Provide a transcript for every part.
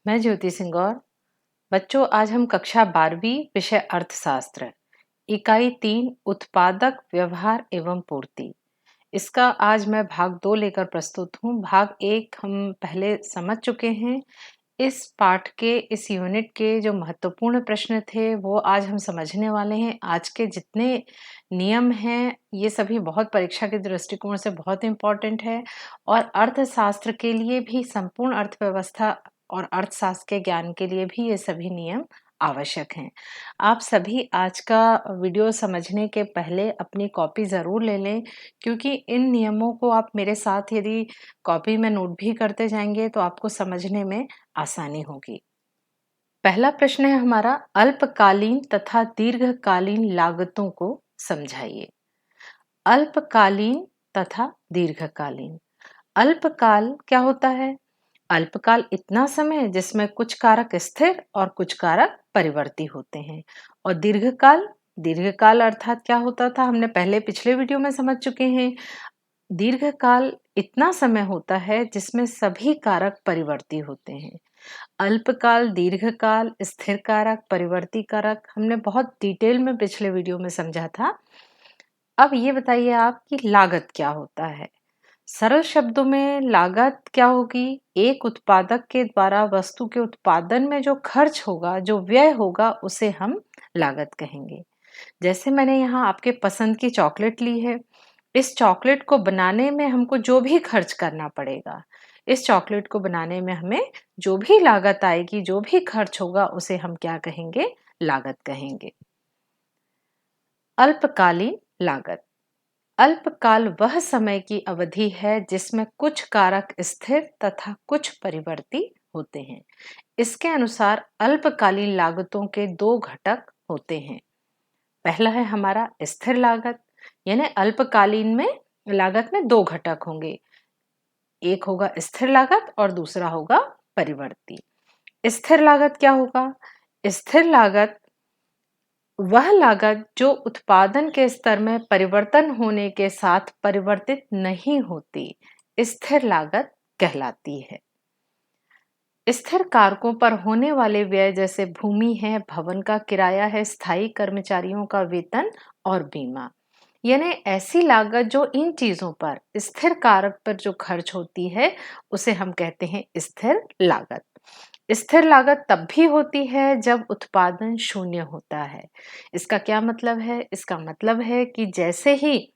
मैं ज्योति सिंह गौर। बच्चों, आज हम कक्षा 12वीं विषय अर्थशास्त्र इकाई 3 उत्पादक व्यवहार एवं पूर्ति, इसका आज मैं भाग 2 लेकर प्रस्तुत हूँ। भाग 1 हम पहले समझ चुके हैं। इस पाठ के इस यूनिट के जो महत्वपूर्ण प्रश्न थे वो आज हम समझने वाले हैं। आज के जितने नियम हैं ये सभी बहुत परीक्षा के दृष्टिकोण से बहुत इम्पोर्टेंट है और अर्थशास्त्र के लिए भी, संपूर्ण अर्थव्यवस्था और अर्थशास्त्र के ज्ञान के लिए भी ये सभी नियम आवश्यक हैं। आप सभी आज का वीडियो समझने के पहले अपनी कॉपी ज़रूर ले लें, क्योंकि इन नियमों को आप मेरे साथ यदि कॉपी में नोट भी करते जाएंगे तो आपको समझने में आसानी होगी। पहला प्रश्न है हमारा, अल्पकालीन तथा दीर्घकालीन लागतों को समझाइए। अल्पकालीन तथा दीर्घकालीन। अल्पकाल क्या होता है? अल्पकाल इतना समय जिसमें कुछ कारक स्थिर और कुछ कारक परिवर्ती होते हैं। और दीर्घकाल, दीर्घकाल अर्थात क्या होता था हमने पहले पिछले वीडियो में समझ चुके हैं। दीर्घकाल इतना समय होता है जिसमें सभी कारक परिवर्ती होते हैं। अल्पकाल, दीर्घकाल, स्थिर कारक, परिवर्ती कारक हमने बहुत डिटेल में पिछले वीडियो में समझा था। अब ये बताइए आप कि लागत क्या होता है? सरल शब्दों में लागत क्या होगी? एक उत्पादक के द्वारा वस्तु के उत्पादन में जो खर्च होगा, जो व्यय होगा, उसे हम लागत कहेंगे। जैसे मैंने यहाँ आपके पसंद की चॉकलेट ली है। इस चॉकलेट को बनाने में हमको जो भी खर्च करना पड़ेगा, इस चॉकलेट को बनाने में हमें जो भी लागत आएगी, जो भी खर्च होगा, उसे हम क्या कहेंगे? लागत कहेंगे। अल्पकालीन लागत। अल्पकाल वह समय की अवधि है जिसमें कुछ कारक स्थिर तथा कुछ परिवर्ती होते हैं। इसके अनुसार अल्पकालीन लागतों के दो घटक होते हैं। पहला है हमारा स्थिर लागत, यानी अल्पकालीन में लागत में दो घटक होंगे, एक होगा स्थिर लागत और दूसरा होगा परिवर्ती। स्थिर लागत क्या होगा? स्थिर लागत वह लागत जो उत्पादन के स्तर में परिवर्तन होने के साथ परिवर्तित नहीं होती, स्थिर लागत कहलाती है। स्थिर कारकों पर होने वाले व्यय जैसे भूमि है, भवन का किराया है, स्थायी कर्मचारियों का वेतन और बीमा, यानी ऐसी लागत जो इन चीजों पर, स्थिर कारक पर जो खर्च होती है, उसे हम कहते हैं स्थिर लागत। स्थिर लागत तब भी होती है जब उत्पादन शून्य होता है। इसका क्या मतलब है? इसका मतलब है कि जैसे ही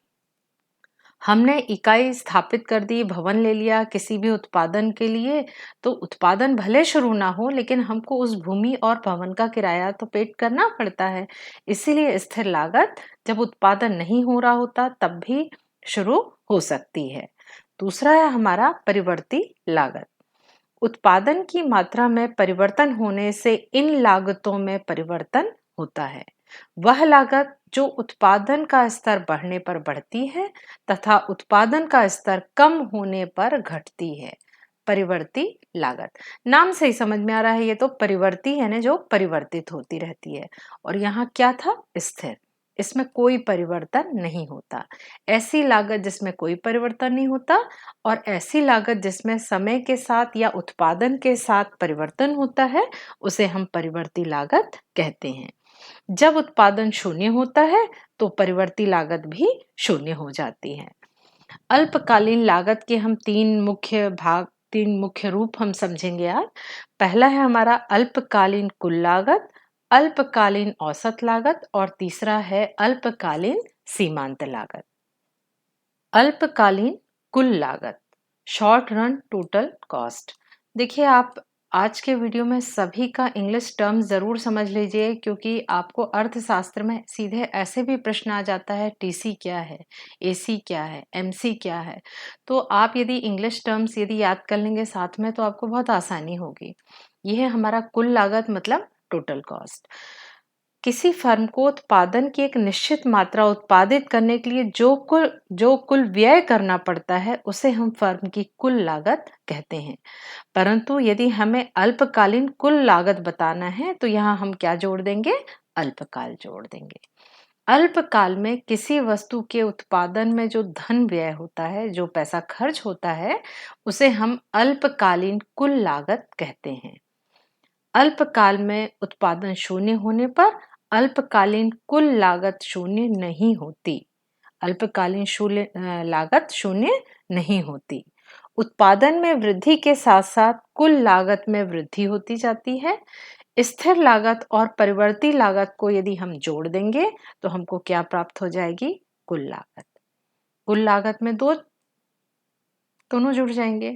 हमने इकाई स्थापित कर दी, भवन ले लिया किसी भी उत्पादन के लिए, तो उत्पादन भले शुरू ना हो, लेकिन हमको उस भूमि और भवन का किराया तो पेड करना पड़ता है। इसीलिए स्थिर लागत जब उत्पादन नहीं हो रहा होता तब भी शुरू हो सकती है। दूसरा है हमारा परिवर्ती लागत। उत्पादन की मात्रा में परिवर्तन होने से इन लागतों में परिवर्तन होता है। वह लागत जो उत्पादन का स्तर बढ़ने पर बढ़ती है तथा उत्पादन का स्तर कम होने पर घटती है। परिवर्ती लागत, नाम से ही समझ में आ रहा है, ये तो परिवर्ती यानी जो परिवर्तित होती रहती है। और यहाँ क्या था? स्थिर, इसमें कोई परिवर्तन नहीं होता। ऐसी लागत जिसमें कोई परिवर्तन नहीं होता और ऐसी लागत जिसमें समय के साथ या उत्पादन के साथ परिवर्तन होता है, उसे हम परिवर्ती लागत कहते हैं। जब उत्पादन शून्य होता है तो परिवर्ती लागत भी शून्य हो जाती है। अल्पकालीन लागत के हम तीन मुख्य रूप हम समझेंगे आज। पहला है हमारा अल्पकालीन कुल लागत, अल्पकालीन औसत लागत और तीसरा है अल्पकालीन सीमांत लागत। अल्पकालीन कुल लागत, शॉर्ट रन टोटल कॉस्ट। देखिए, आप आज के वीडियो में सभी का इंग्लिश टर्म जरूर समझ लीजिए, क्योंकि आपको अर्थशास्त्र में सीधे ऐसे भी प्रश्न आ जाता है, टीसी क्या है, एसी क्या है, एमसी क्या है। तो आप यदि इंग्लिश टर्म्स यदि याद कर लेंगे साथ में तो आपको बहुत आसानी होगी। यह है हमारा कुल लागत, मतलब टोटल कॉस्ट। किसी फर्म को उत्पादन की एक निश्चित मात्रा उत्पादित करने के लिए जो कुल व्यय करना पड़ता है, उसे हम फर्म की कुल लागत कहते हैं। परंतु यदि हमें अल्पकालीन कुल लागत बताना है तो यहाँ हम क्या जोड़ देंगे? अल्पकाल जोड़ देंगे। अल्पकाल में किसी वस्तु के उत्पादन में जो धन व्यय होता है, जो पैसा खर्च होता है, उसे हम अल्पकालीन कुल लागत कहते हैं। अल्पकाल में उत्पादन शून्य होने पर अल्पकालीन कुल लागत शून्य नहीं होती। अल्पकालीन लागत शून्य नहीं होती। उत्पादन में वृद्धि के साथ साथ कुल लागत में वृद्धि होती जाती है। स्थिर लागत और परिवर्ती लागत को यदि हम जोड़ देंगे तो हमको क्या प्राप्त हो जाएगी? कुल लागत। कुल लागत में दोनों जुड़ जाएंगे,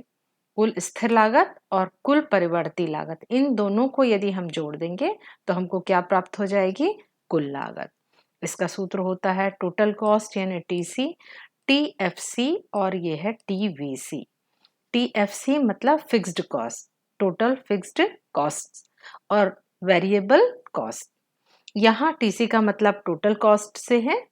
कुल स्थिर लागत और कुल परिवर्ती लागत। इन दोनों को यदि हम जोड़ देंगे तो हमको क्या प्राप्त हो जाएगी? कुल लागत। इसका सूत्र होता है टोटल कॉस्ट यानी टीसी, टीएफसी और ये है टीवीसी। टीएफसी मतलब fixed cost, total fixed cost, और वेरिएबल कॉस्ट। यहाँ टीसी का मतलब टोटल कॉस्ट से है।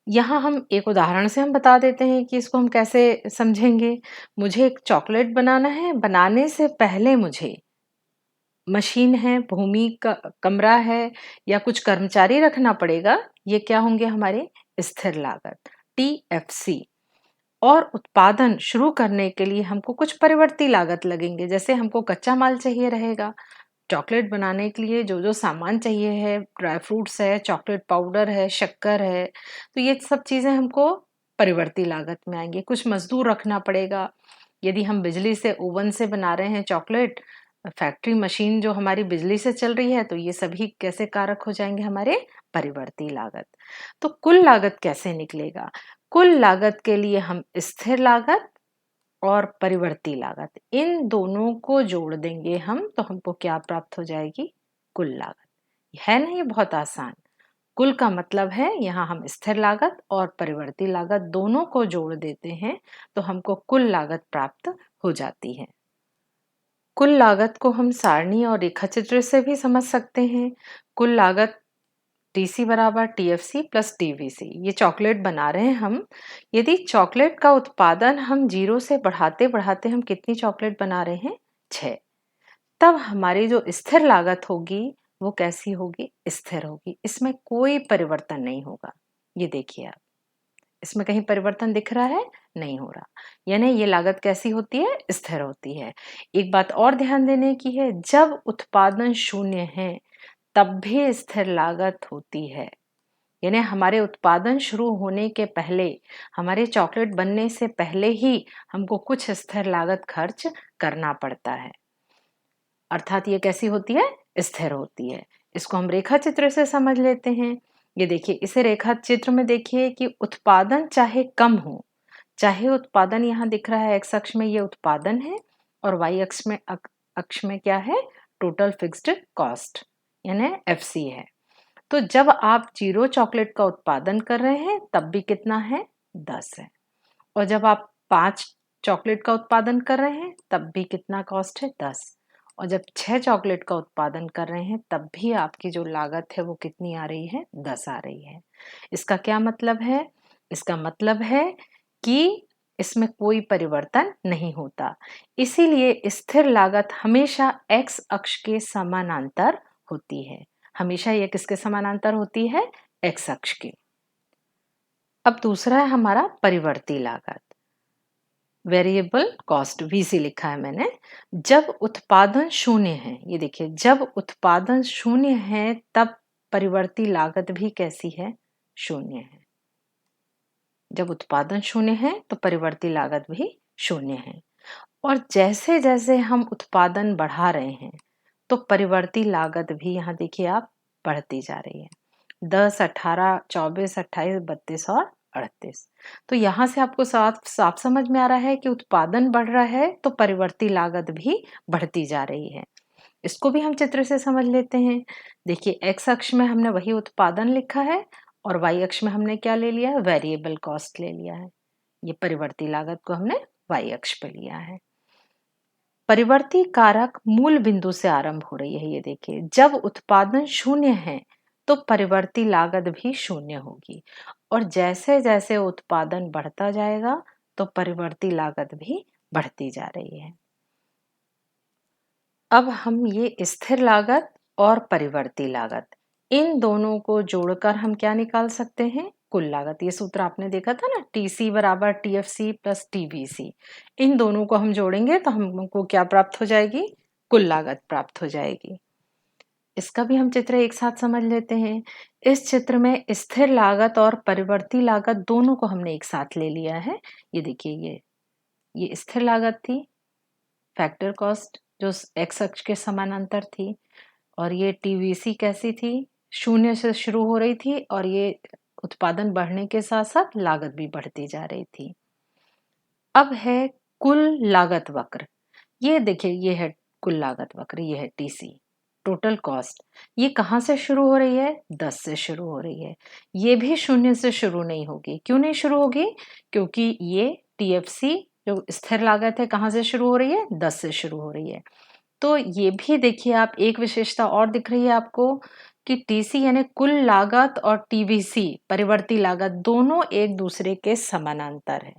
यहाँ हम एक उदाहरण से हम बता देते हैं कि इसको हम कैसे समझेंगे। मुझे एक चॉकलेट बनाना है, बनाने से पहले मुझे मशीन है, भूमि का कमरा है या कुछ कर्मचारी रखना पड़ेगा। ये क्या होंगे? हमारे स्थिर लागत, टीएफसी। और उत्पादन शुरू करने के लिए हमको कुछ परिवर्ती लागत लगेंगे, जैसे हमको कच्चा माल चाहिए रहेगा। चॉकलेट बनाने के लिए जो जो सामान चाहिए है, ड्राई फ्रूट्स है, चॉकलेट पाउडर है, शक्कर है, तो ये सब चीज़ें हमको परिवर्ती लागत में आएंगी। कुछ मजदूर रखना पड़ेगा। यदि हम बिजली से ओवन से बना रहे हैं चॉकलेट, फैक्ट्री मशीन जो हमारी बिजली से चल रही है, तो ये सभी कैसे कारक हो जाएंगे? हमारे परिवर्ती लागत। तो कुल लागत कैसे निकलेगा? कुल लागत के लिए हम स्थिर लागत और परिवर्ती लागत इन दोनों को जोड़ देंगे हम, तो हमको क्या प्राप्त हो जाएगी? कुल लागत। है ना ये बहुत आसान। कुल का मतलब है यहाँ हम स्थिर लागत और परिवर्ती लागत दोनों को जोड़ देते हैं तो हमको कुल लागत प्राप्त हो जाती है। कुल लागत को हम सारणी और रेखाचित्र से भी समझ सकते हैं। कुल लागत टीसी बराबर टीएफसी प्लस टीवीसी। ये चॉकलेट बना रहे हैं हम। यदि चॉकलेट का उत्पादन हम 0 से बढ़ाते बढ़ाते हम कितनी चॉकलेट बना रहे हैं? 6। तब हमारी जो स्थिर लागत होगी वो कैसी होगी? स्थिर होगी। इसमें कोई परिवर्तन नहीं होगा। ये देखिए आप, इसमें कहीं परिवर्तन दिख रहा है? नहीं हो रहा। यानी ये लागत कैसी होती है? स्थिर होती है। एक बात और ध्यान देने की है, जब उत्पादन शून्य है तब भी स्थिर लागत होती है। यानी हमारे उत्पादन शुरू होने के पहले, हमारे चॉकलेट बनने से पहले ही हमको कुछ स्थिर लागत खर्च करना पड़ता है। अर्थात ये कैसी होती है? स्थिर होती है। इसको हम रेखा चित्र से समझ लेते हैं। ये देखिए, इसे रेखा चित्र में देखिए कि उत्पादन चाहे कम हो, चाहे उत्पादन यहाँ दिख रहा है एक्स अक्ष में, ये उत्पादन है, और वाई अक्ष में क्या है? टोटल फिक्स्ड कॉस्ट यानी एफसी है। तो जब आप 0 चॉकलेट का उत्पादन कर रहे हैं तब भी कितना है? 10 है। और जब आप 5 चॉकलेट का उत्पादन कर रहे हैं तब भी कितना कॉस्ट है? 10। और जब 6 चॉकलेट का उत्पादन कर रहे हैं तब भी आपकी जो लागत है वो कितनी आ रही है? 10 आ रही है। इसका क्या मतलब है? इसका मतलब है कि इसमें कोई परिवर्तन नहीं होता। इसीलिए स्थिर लागत हमेशा एक्स अक्ष के समानांतर होती है। हमेशा ये किसके समानांतर होती है? एक्स अक्ष के। अब दूसरा है हमारा परिवर्ती लागत, वेरिएबल कॉस्ट, वीसी लिखा है मैंने। जब उत्पादन शून्य है, ये देखिए, जब उत्पादन शून्य है तब परिवर्ती लागत भी कैसी है? शून्य है। जब उत्पादन शून्य है तो परिवर्ती लागत भी शून्य है। और जैसे जैसे हम उत्पादन बढ़ा रहे हैं तो परिवर्ती लागत भी यहाँ देखिए आप बढ़ती जा रही है। 10, 18, 24, 28, 32 और 38। तो यहाँ से आपको साफ साफ समझ में आ रहा है कि उत्पादन बढ़ रहा है तो परिवर्ती लागत भी बढ़ती जा रही है। इसको भी हम चित्र से समझ लेते हैं। देखिए, एक्स अक्ष में हमने वही उत्पादन लिखा है और वाई अक्ष में हमने क्या ले लिया है? वेरिएबल कॉस्ट ले लिया है। ये परिवर्ती लागत को हमने वाई अक्ष पे लिया है। परिवर्ती कारक मूल बिंदु से आरंभ हो रही है। ये देखिए, जब उत्पादन शून्य है तो परिवर्ती लागत भी शून्य होगी, और जैसे जैसे उत्पादन बढ़ता जाएगा तो परिवर्ती लागत भी बढ़ती जा रही है। अब हम ये स्थिर लागत और परिवर्ती लागत इन दोनों को जोड़कर हम क्या निकाल सकते हैं? कुल लागत। ये सूत्र आपने देखा था ना, टीसी बराबर टीएफसी प्लस टीवीसी। इन दोनों को हम जोड़ेंगे तो हमको क्या प्राप्त हो जाएगी? कुल लागत प्राप्त हो जाएगी। इसका भी हम चित्र एक साथ समझ लेते हैं। इस चित्र में स्थिर लागत और परिवर्ती लागत दोनों को हमने एक साथ ले लिया है। ये देखिए, ये स्थिर लागत थी, फैक्टर कॉस्ट जो एक्स अक्ष के समानांतर थी, और ये टीवीसी कैसी थी, शून्य से शुरू हो रही थी और ये उत्पादन बढ़ने के साथ साथ लागत भी बढ़ती जा रही थी। अब है कुल लागत वक्र। ये देखिए, ये है कुल लागत वक्र, ये है टीसी, टोटल कॉस्ट। ये कहाँ से शुरू हो रही है? 10 से शुरू हो रही है। ये भी शून्य से शुरू नहीं होगी। क्यों नहीं शुरू होगी? क्योंकि ये टीएफसी जो स्थिर लागत है कहाँ से शुरू हो रही है? 10 से शुरू हो रही है। तो ये भी देखिए, आप एक विशेषता और दिख रही है आपको कि टीसी यानी कुल लागत और टीवीसी परिवर्ती लागत दोनों एक दूसरे के समानांतर है।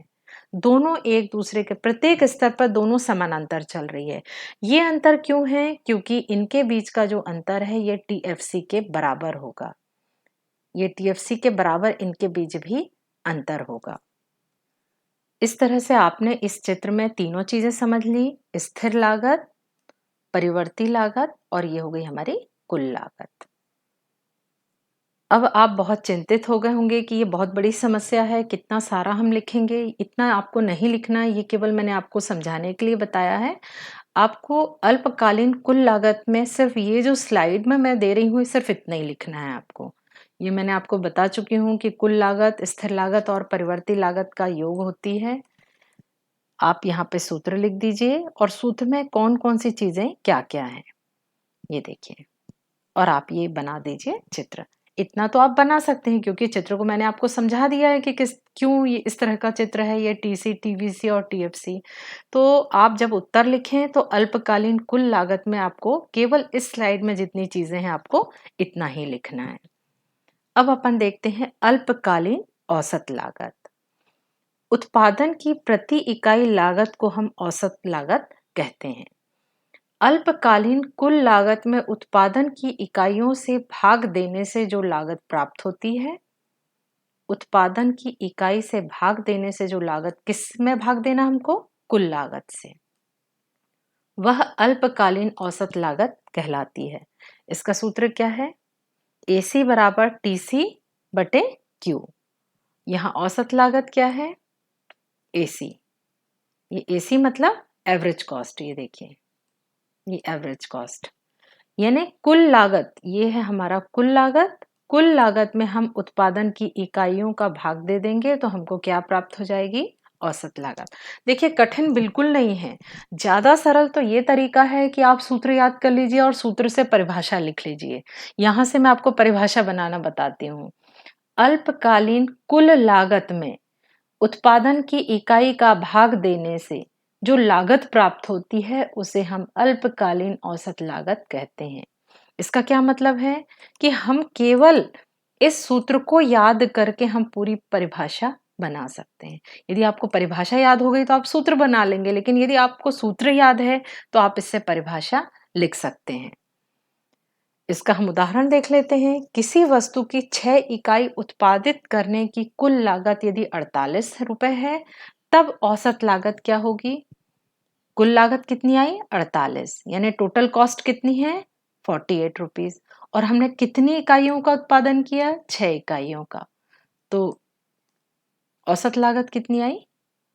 दोनों एक दूसरे के प्रत्येक स्तर पर दोनों समानांतर चल रही है। ये अंतर क्यों है? क्योंकि इनके बीच का जो अंतर है ये टीएफसी के बराबर होगा। ये टीएफसी के बराबर इनके बीच भी अंतर होगा। इस तरह से आपने इस चित्र में तीनों चीजें समझ ली, स्थिर लागत, परिवर्ती लागत और ये हो गई हमारी कुल लागत। अब आप बहुत चिंतित हो गए होंगे कि ये बहुत बड़ी समस्या है, कितना सारा हम लिखेंगे। इतना आपको नहीं लिखना है, ये केवल मैंने आपको समझाने के लिए बताया है। आपको अल्पकालीन कुल लागत में सिर्फ ये जो स्लाइड में मैं दे रही हूँ सिर्फ इतना ही लिखना है आपको। ये मैंने आपको बता चुकी हूँ कि कुल लागत, स्थिर लागत और परिवर्ती लागत का योग होती है। आप यहाँ पे सूत्र लिख दीजिए और सूत्र में कौन कौन सी चीजें क्या क्या हैं ये देखिए, और आप ये बना दीजिए चित्र। इतना तो आप बना सकते हैं क्योंकि चित्र को मैंने आपको समझा दिया है कि किस क्यों ये इस तरह का चित्र है, ये टीसी, टीवीसी और टीएफसी। तो आप जब उत्तर लिखें तो अल्पकालीन कुल लागत में आपको केवल इस स्लाइड में जितनी चीजें हैं आपको इतना ही लिखना है। अब अपन देखते हैं अल्पकालीन औसत लागत। उत्पादन की प्रति इकाई लागत को हम औसत लागत कहते हैं। अल्पकालीन कुल लागत में उत्पादन की इकाइयों से भाग देने से जो लागत प्राप्त होती है, उत्पादन की इकाई से भाग देने से जो लागत, किस में भाग देना हमको? कुल लागत से, वह अल्पकालीन औसत लागत कहलाती है। इसका सूत्र क्या है? AC बराबर TC बटे Q। यहाँ औसत लागत क्या है? AC। ये AC मतलब एवरेज कॉस्ट। ये देखिए, ये एवरेज कॉस्ट यानी कुल लागत। ये है हमारा कुल लागत। कुल लागत में हम उत्पादन की इकाइयों का भाग दे देंगे तो हमको क्या प्राप्त हो जाएगी? औसत लागत। देखिए, कठिन बिल्कुल नहीं है। ज्यादा सरल तो ये तरीका है कि आप सूत्र याद कर लीजिए और सूत्र से परिभाषा लिख लीजिए। यहां से मैं आपको परिभाषा बनाना बताती हूँ। अल्पकालीन कुल लागत में उत्पादन की इकाई का भाग देने से जो लागत प्राप्त होती है उसे हम अल्पकालीन औसत लागत कहते हैं। इसका क्या मतलब है कि हम केवल इस सूत्र को याद करके हम पूरी परिभाषा बना सकते हैं। यदि आपको परिभाषा याद हो गई तो आप सूत्र बना लेंगे, लेकिन यदि आपको सूत्र याद है तो आप इससे परिभाषा लिख सकते हैं। इसका हम उदाहरण देख लेते हैं। किसी वस्तु की 6 इकाई उत्पादित करने की कुल लागत यदि 48 रुपए है, तब औसत लागत क्या होगी? कुल लागत कितनी आई? 48, यानी टोटल कॉस्ट कितनी है? 48 रुपीज। और हमने कितनी इकाइयों का उत्पादन किया? 6 इकाइयों का। तो औसत लागत कितनी आई?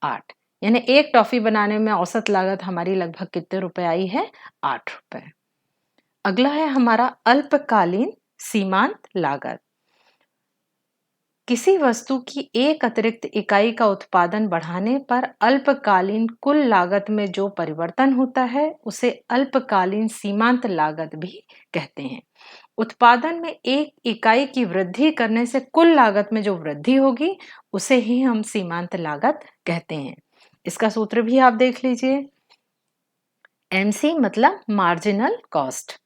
8। यानी एक टॉफी बनाने में औसत लागत हमारी लगभग कितने रुपए आई है? 8 रुपए। अगला है हमारा अल्पकालीन सीमांत लागत। किसी वस्तु की एक अतिरिक्त इकाई का उत्पादन बढ़ाने पर अल्पकालीन कुल लागत में जो परिवर्तन होता है उसे अल्पकालीन सीमांत लागत भी कहते हैं। उत्पादन में एक इकाई की वृद्धि करने से कुल लागत में जो वृद्धि होगी उसे ही हम सीमांत लागत कहते हैं। इसका सूत्र भी आप देख लीजिए। MC मतलब marginal cost,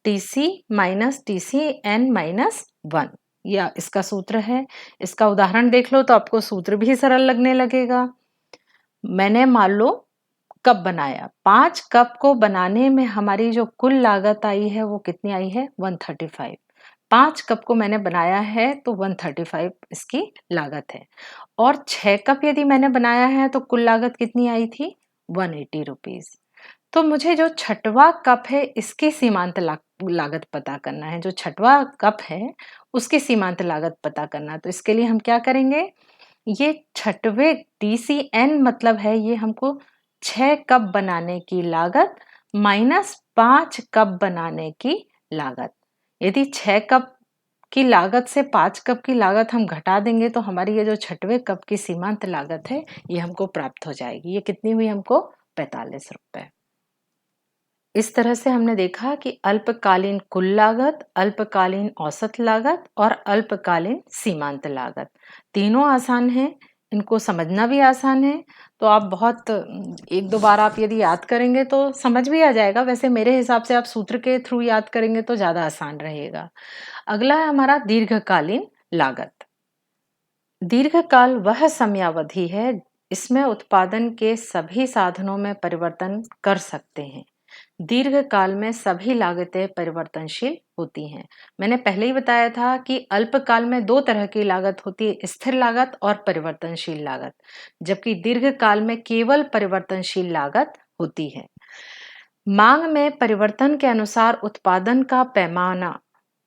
TC minus TCN-1, या इसका सूत्र है। इसका उदाहरण देख लो तो आपको सूत्र भी सरल लगने लगेगा। मैंने मान लो कप बनाया, 5 कप को बनाने में हमारी जो कुल लागत आई है वो कितनी आई है? 135। 5 कप को मैंने बनाया है तो 135 इसकी लागत है। और 6 कप यदि मैंने बनाया है तो कुल लागत कितनी आई थी? 180 रुपीज। तो मुझे जो छठवां कप है इसकी सीमांत लागत पता करना है। जो छठवां कप है उसकी सीमांत लागत पता करना है। तो इसके लिए हम क्या करेंगे, ये छठवें DCN मतलब है ये हमको 6 कप बनाने की लागत माइनस 5 कप बनाने की लागत। यदि 6 कप की लागत से 5 कप की लागत हम घटा देंगे तो हमारी ये जो छठवें कप की सीमांत लागत है ये हमको प्राप्त हो जाएगी। ये कितनी हुई हमको, 45 रुपए। इस तरह से हमने देखा कि अल्पकालीन कुल लागत, अल्पकालीन औसत लागत और अल्पकालीन सीमांत लागत तीनों आसान हैं, इनको समझना भी आसान है। तो आप बहुत एक दो बार आप यदि याद करेंगे तो समझ भी आ जाएगा। वैसे मेरे हिसाब से आप सूत्र के थ्रू याद करेंगे तो ज़्यादा आसान रहेगा। अगला है हमारा दीर्घकालीन लागत। दीर्घकाल वह समयावधि है इसमें उत्पादन के सभी साधनों में परिवर्तन कर सकते हैं। दीर्घकाल में सभी लागतें परिवर्तनशील होती हैं। मैंने पहले ही बताया था कि अल्पकाल में दो तरह की लागत होती है, स्थिर लागत और परिवर्तनशील लागत, जबकि दीर्घकाल में केवल परिवर्तनशील लागत होती है। मांग में परिवर्तन के अनुसार उत्पादन का पैमाना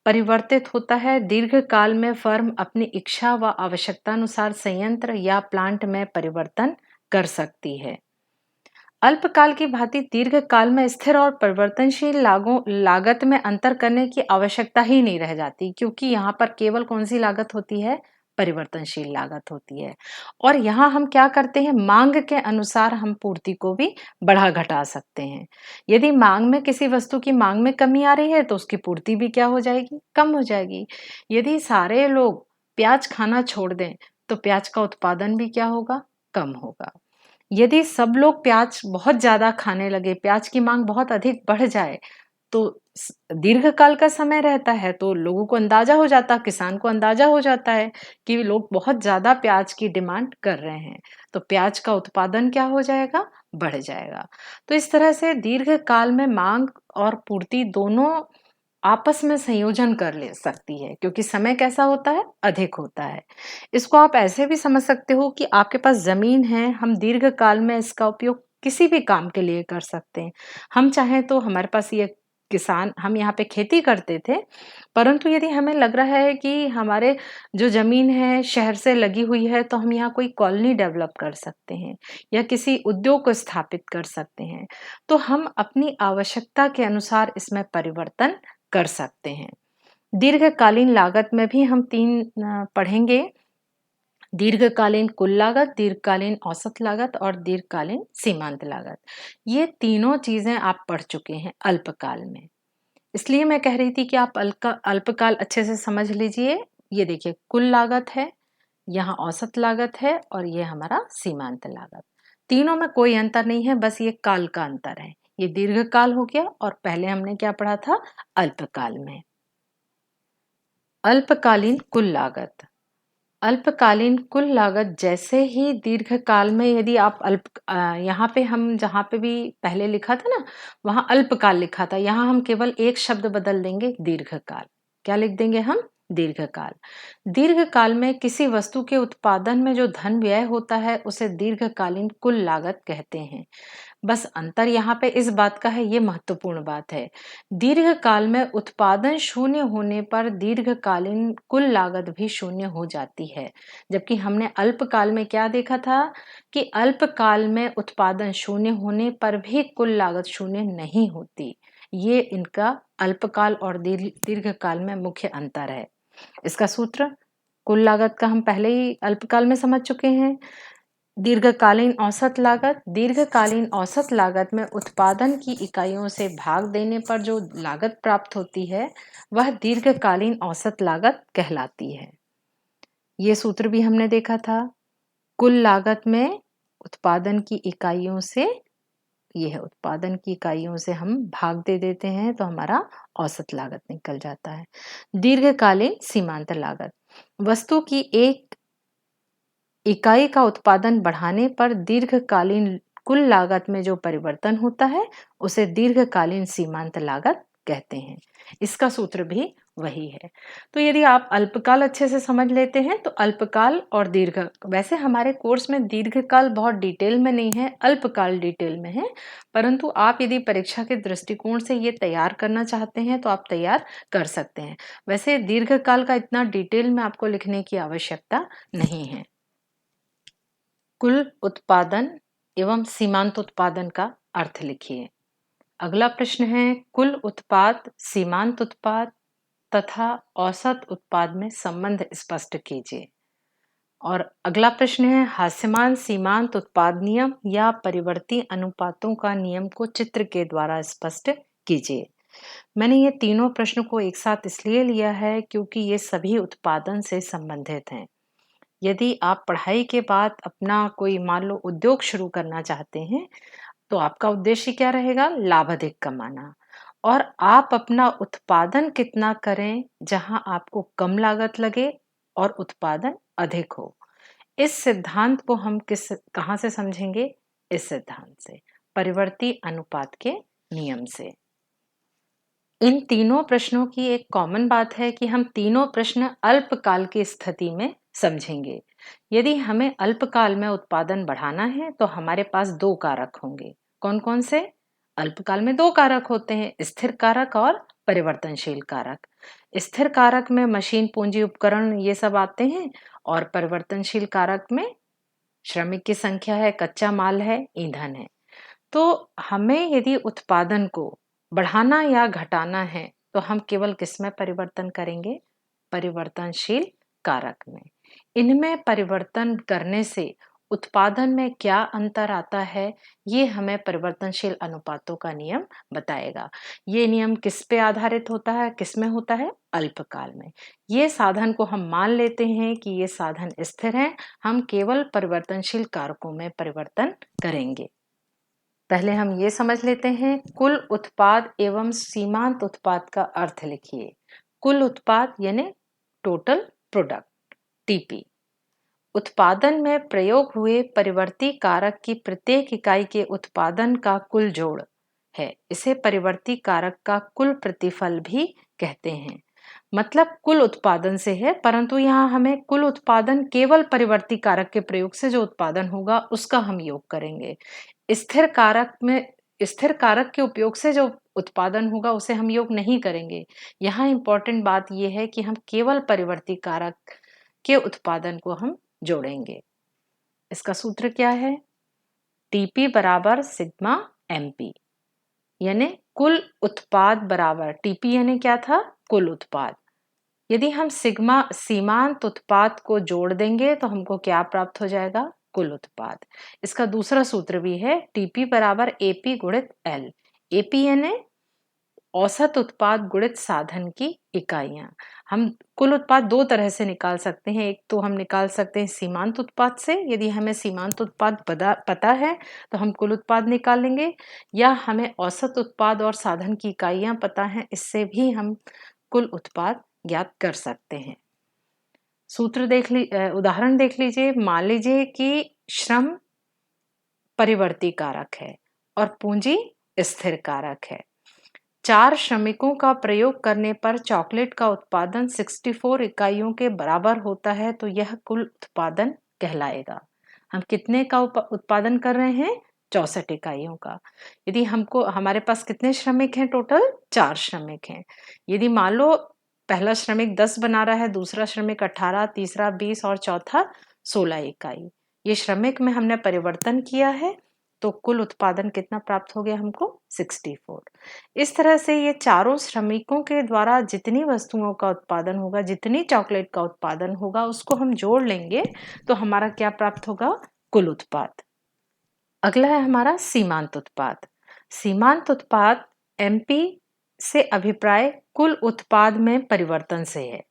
परिवर्तित होता है। दीर्घकाल में फर्म अपनी इच्छा व आवश्यकता अनुसार संयंत्र या प्लांट में परिवर्तन कर सकती है। अल्पकाल की भांति दीर्घकाल में स्थिर और परिवर्तनशील लागत में अंतर करने की आवश्यकता ही नहीं रह जाती, क्योंकि यहाँ पर केवल कौन सी लागत होती है, परिवर्तनशील लागत होती है। और यहाँ हम क्या करते हैं, मांग के अनुसार हम पूर्ति को भी बढ़ा घटा सकते हैं। यदि मांग में किसी वस्तु की मांग में कमी आ रही है तो उसकी पूर्ति भी क्या हो जाएगी, कम हो जाएगी। यदि सारे लोग प्याज खाना छोड़ दें तो प्याज का उत्पादन भी क्या होगा, कम होगा। यदि सब लोग प्याज बहुत ज्यादा खाने लगे, प्याज की मांग बहुत अधिक बढ़ जाए तो दीर्घकाल का समय रहता है, तो लोगों को अंदाजा हो जाता, किसान को अंदाजा हो जाता है कि लोग बहुत ज्यादा प्याज की डिमांड कर रहे हैं, तो प्याज का उत्पादन क्या हो जाएगा, बढ़ जाएगा। तो इस तरह से दीर्घकाल में मांग और पूर्ति दोनों आपस में संयोजन कर ले सकती है, क्योंकि समय कैसा होता है, अधिक होता है। इसको आप ऐसे भी समझ सकते हो कि आपके पास जमीन है, हम दीर्घकाल में इसका उपयोग किसी भी काम के लिए कर सकते हैं। हम चाहें तो हमारे पास ये किसान, हम यहाँ पे खेती करते थे, परंतु यदि हमें लग रहा है कि हमारे जो जमीन है शहर से लगी हुई है तो हम यहाँ कोई कॉलोनी डेवलप कर सकते हैं या किसी उद्योग को स्थापित कर सकते हैं, तो हम अपनी आवश्यकता के अनुसार इसमें परिवर्तन कर सकते हैं। दीर्घकालीन लागत में भी हम तीन पढ़ेंगे, दीर्घकालीन कुल लागत, दीर्घकालीन औसत लागत और दीर्घकालीन सीमांत लागत। ये तीनों चीजें आप पढ़ चुके हैं अल्पकाल में, इसलिए मैं कह रही थी कि आप अल्पकाल अच्छे से समझ लीजिए। ये देखिए कुल लागत है, यहाँ औसत लागत है और ये हमारा सीमांत लागत। तीनों में कोई अंतर नहीं है, बस ये काल का अंतर है। ये दीर्घकाल हो गया और पहले हमने क्या पढ़ा था, अल्पकाल में। अल्पकालीन कुल लागत, अल्पकालीन कुल लागत जैसे ही दीर्घकाल में, यदि आप यहाँ पे हम जहाँ पे भी पहले लिखा था ना वहां अल्पकाल लिखा था, यहाँ हम केवल एक शब्द बदल देंगे, दीर्घकाल। क्या लिख देंगे हम, दीर्घकाल। दीर्घकाल में किसी वस्तु के उत्पादन में जो धन व्यय होता है उसे दीर्घकालीन कुल लागत कहते हैं। बस अंतर यहाँ पे इस बात का है, ये महत्वपूर्ण बात है। दीर्घकाल में उत्पादन शून्य होने पर दीर्घकालीन कुल लागत भी शून्य हो जाती है, जबकि हमने अल्पकाल में क्या देखा था कि अल्पकाल में उत्पादन शून्य होने पर भी कुल लागत शून्य नहीं होती। ये इनका अल्पकाल और दीर्घकाल में मुख्य अंतर है। इसका सूत्र कुल लागत का हम पहले ही अल्पकाल में समझ चुके हैं। दीर्घकालीन औसत लागत, दीर्घकालीन औसत लागत में उत्पादन की इकाइयों से भाग देने पर जो लागत प्राप्त होती है वह दीर्घकालीन औसत लागत कहलाती है। ये सूत्र भी हमने देखा था, कुल लागत में उत्पादन की इकाइयों से, ये है उत्पादन की इकाइयों से हम भाग दे देते हैं तो हमारा औसत लागत निकल जाता है। दीर्घकालीन सीमांत लागत, वस्तु की एक इकाई का उत्पादन बढ़ाने पर दीर्घकालीन कुल लागत में जो परिवर्तन होता है उसे दीर्घकालीन सीमांत लागत कहते हैं। इसका सूत्र भी वही है। तो यदि आप अल्पकाल अच्छे से समझ लेते हैं तो अल्पकाल और दीर्घ, वैसे हमारे कोर्स में दीर्घकाल बहुत डिटेल में नहीं है, अल्पकाल डिटेल में है, परंतु आप यदि परीक्षा के दृष्टिकोण से ये तैयार करना चाहते हैं तो आप तैयार कर सकते हैं। वैसे दीर्घकाल का इतना डिटेल में आपको लिखने की आवश्यकता नहीं है। कुल उत्पादन एवं सीमांत उत्पादन का अर्थ लिखिए। अगला प्रश्न है, कुल उत्पाद, सीमांत उत्पाद तथा औसत उत्पाद में संबंध स्पष्ट कीजिए। और अगला प्रश्न है, हास्यमान सीमांत उत्पाद नियम या परिवर्ती अनुपातों का नियम को चित्र के द्वारा स्पष्ट कीजिए। मैंने ये तीनों प्रश्न को एक साथ इसलिए लिया है क्योंकि ये सभी उत्पादन से संबंधित हैं। यदि आप पढ़ाई के बाद अपना कोई मान लो उद्योग शुरू करना चाहते हैं तो आपका उद्देश्य क्या रहेगा? लाभ अधिक कमाना। और आप अपना उत्पादन कितना करें जहां आपको कम लागत लगे और उत्पादन अधिक हो। इस सिद्धांत को हम कहां से समझेंगे? इस सिद्धांत से, परिवर्ती अनुपात के नियम से। इन तीनों प्रश्नों की एक कॉमन बात है कि हम तीनों प्रश्न अल्पकाल की स्थिति में समझेंगे। यदि हमें अल्पकाल में उत्पादन बढ़ाना है तो हमारे पास दो कारक होंगे। कौन कौन से? अल्पकाल में दो कारक होते हैं, स्थिर कारक और परिवर्तनशील कारक। स्थिर कारक में मशीन, पूंजी, उपकरण ये सब आते हैं, और परिवर्तनशील कारक में श्रमिक की संख्या है, कच्चा माल है, ईंधन है। तो हमें यदि उत्पादन को बढ़ाना या घटाना है तो हम केवल किसमें परिवर्तन करेंगे? परिवर्तनशील कारक में। इनमें परिवर्तन करने से उत्पादन में क्या अंतर आता है, ये हमें परिवर्तनशील अनुपातों का नियम बताएगा। ये नियम किस पे आधारित होता है? किस में होता है? अल्पकाल में। ये साधन को हम मान लेते हैं कि ये साधन स्थिर है, हम केवल परिवर्तनशील कारकों में परिवर्तन करेंगे। पहले हम ये समझ लेते हैं, कुल उत्पाद एवं सीमांत उत्पाद का अर्थ लिखिए। कुल उत्पाद यानी टोटल प्रोडक्ट, टीपी। उत्पादन में प्रयोग हुए परिवर्ती कारक की प्रत्येक इकाई के उत्पादन का कुल जोड़ है। इसे परिवर्ती कारक का कुल प्रतिफल भी कहते हैं। मतलब कुल उत्पादन से है, परंतु यहाँ हमें कुल उत्पादन केवल परिवर्ती कारक के प्रयोग से जो उत्पादन होगा उसका हम योग करेंगे। स्थिर कारक में, स्थिर कारक के उपयोग से जो उत्पादन होगा उसे हम योग नहीं करेंगे। यहाँ इंपॉर्टेंट बात यह है कि हम केवल परिवर्ती कारक के उत्पादन को हम जोड़ेंगे। इसका सूत्र क्या है? टीपी बराबर सिग्मा एमपी, यानी कुल उत्पाद बराबर टीपी, यानी क्या था? कुल उत्पाद। यदि हम सिग्मा सीमांत उत्पाद को जोड़ देंगे तो हमको क्या प्राप्त हो जाएगा? कुल उत्पाद। इसका दूसरा सूत्र भी है, टीपी बराबर एपी गुणित एल। एपी यानी औसत उत्पाद गुणित साधन की इकाइयां। हम कुल उत्पाद दो तरह से निकाल सकते हैं। एक तो हम निकाल सकते हैं सीमांत उत्पाद से, यदि हमें सीमांत उत्पाद पता है तो हम कुल उत्पाद निकालेंगे, या हमें औसत उत्पाद और साधन की इकाइयां पता है, इससे भी हम कुल उत्पाद ज्ञात कर सकते हैं। सूत्र उदाहरण देख लीजिए। मान लीजिए कि श्रम परिवर्ती कारक है और पूंजी स्थिर कारक है। 4 श्रमिकों का प्रयोग करने पर चॉकलेट का उत्पादन 64 इकाइयों के बराबर होता है, तो यह कुल उत्पादन कहलाएगा। हम कितने का उत्पादन कर रहे हैं? 64 इकाइयों का। यदि हमारे पास कितने श्रमिक हैं? टोटल 4 श्रमिक हैं। यदि मान लो पहला श्रमिक 10 बना रहा है, दूसरा श्रमिक 18, तीसरा 20 और चौथा 16 इकाई। ये श्रमिक में हमने परिवर्तन किया है, तो कुल उत्पादन कितना प्राप्त हो गया हमको? 64। इस तरह से ये चारों श्रमिकों के द्वारा जितनी वस्तुओं का उत्पादन होगा, जितनी चॉकलेट का उत्पादन होगा, उसको हम जोड़ लेंगे तो हमारा क्या प्राप्त होगा? कुल उत्पाद। अगला है हमारा सीमांत उत्पाद। सीमांत उत्पाद एमपी से अभिप्राय कुल उत्पाद में परिवर्तन से है।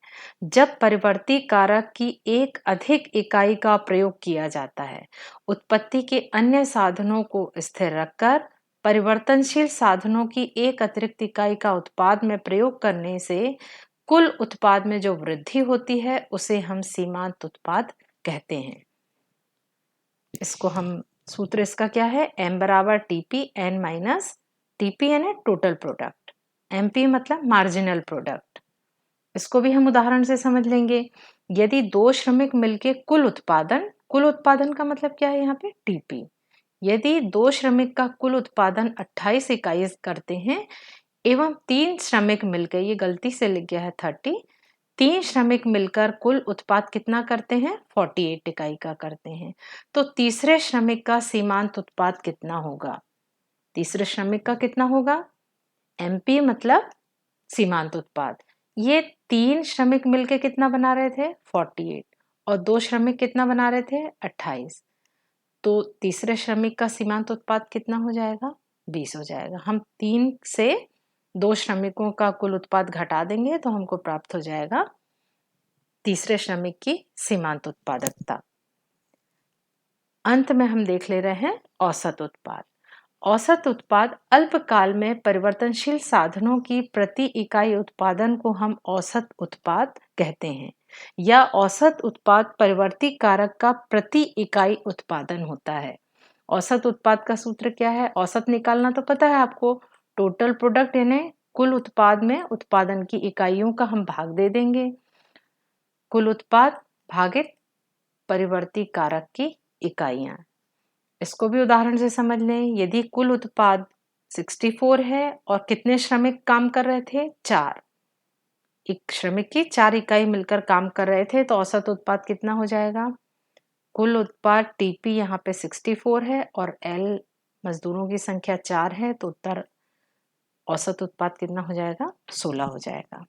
जब परिवर्ती कारक की एक अधिक इकाई का प्रयोग किया जाता है, उत्पत्ति के अन्य साधनों को स्थिर रखकर परिवर्तनशील साधनों की एक अतिरिक्त इकाई का उत्पाद में प्रयोग करने से कुल उत्पाद में जो वृद्धि होती है उसे हम सीमांत उत्पाद कहते हैं। इसको हम सूत्र इसका क्या है? m बराबर टीपी एन माइनस टीपी यानी टोटल प्रोडक्ट, एमपी मतलब मार्जिनल प्रोडक्ट। इसको भी हम उदाहरण से समझ लेंगे। यदि 2 श्रमिक मिलके कुल उत्पादन का मतलब क्या है यहाँ पे? टीपी। यदि 2 श्रमिक का कुल उत्पादन 28 इकाई करते हैं एवं 3 श्रमिक मिलकर, ये गलती से लिख गया है 30, 3 श्रमिक मिलकर कुल उत्पाद कितना करते हैं? 48 इकाई का करते हैं। तो तीसरे श्रमिक का सीमांत उत्पाद कितना होगा? तीसरे श्रमिक का कितना होगा? एमपी मतलब सीमांत उत्पाद। ये 3 श्रमिक मिलके कितना बना रहे थे? 48, और 2 श्रमिक कितना बना रहे थे? 28। तो तीसरे श्रमिक का सीमांत उत्पाद कितना हो जाएगा? 20 हो जाएगा। हम 3 से 2 श्रमिकों का कुल उत्पाद घटा देंगे तो हमको प्राप्त हो जाएगा तीसरे श्रमिक की सीमांत उत्पादकता। अंत में हम देख ले रहे हैं औसत उत्पाद। औसत उत्पाद अल्पकाल में परिवर्तनशील साधनों की प्रति इकाई उत्पादन को हम औसत उत्पाद कहते हैं, या औसत उत्पाद परिवर्ती कारक का प्रति इकाई उत्पादन होता है। औसत उत्पाद का सूत्र क्या है? औसत निकालना तो पता है आपको, टोटल प्रोडक्ट यानी कुल उत्पाद में उत्पादन की इकाइयों का हम भाग दे देंगे। कुल उत्पाद भागित परिवर्ती कारक की इकाइयां। इसको भी उदाहरण से समझ लें। यदि कुल उत्पाद 64 है और कितने श्रमिक काम कर रहे थे? 4। एक श्रमिक की 4 इकाई मिलकर काम कर रहे थे, तो औसत उत्पाद कितना हो जाएगा? कुल उत्पाद टीपी यहाँ पे 64 है और एल मजदूरों की संख्या 4 है, तो उत्तर औसत उत्पाद कितना हो जाएगा? 16 हो जाएगा।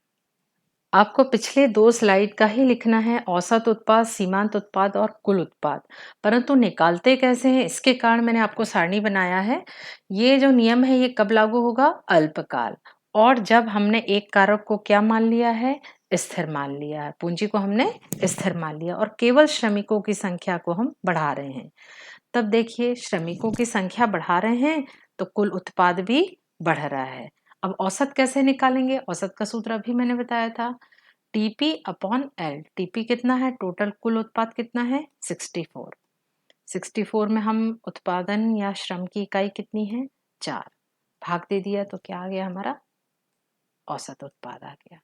आपको पिछले 2 स्लाइड का ही लिखना है, औसत उत्पाद, सीमांत उत्पाद और कुल उत्पाद, परंतु निकालते कैसे हैं इसके कारण मैंने आपको सारणी बनाया है। ये जो नियम है ये कब लागू होगा? अल्पकाल, और जब हमने एक कारक को क्या मान लिया है? स्थिर मान लिया है। पूंजी को हमने स्थिर मान लिया और केवल श्रमिकों की संख्या को हम बढ़ा रहे हैं। तब देखिए, श्रमिकों की संख्या बढ़ा रहे हैं तो कुल उत्पाद भी बढ़ रहा है। अब औसत कैसे निकालेंगे? औसत का सूत्र अभी मैंने बताया था, टीपी अपॉन एल। टीपी कितना है? टोटल कुल उत्पाद कितना है? 64। 64 में हम उत्पादन या श्रम की इकाई कितनी है? 4। भाग दे दिया तो क्या आ गया हमारा? औसत उत्पाद आ गया।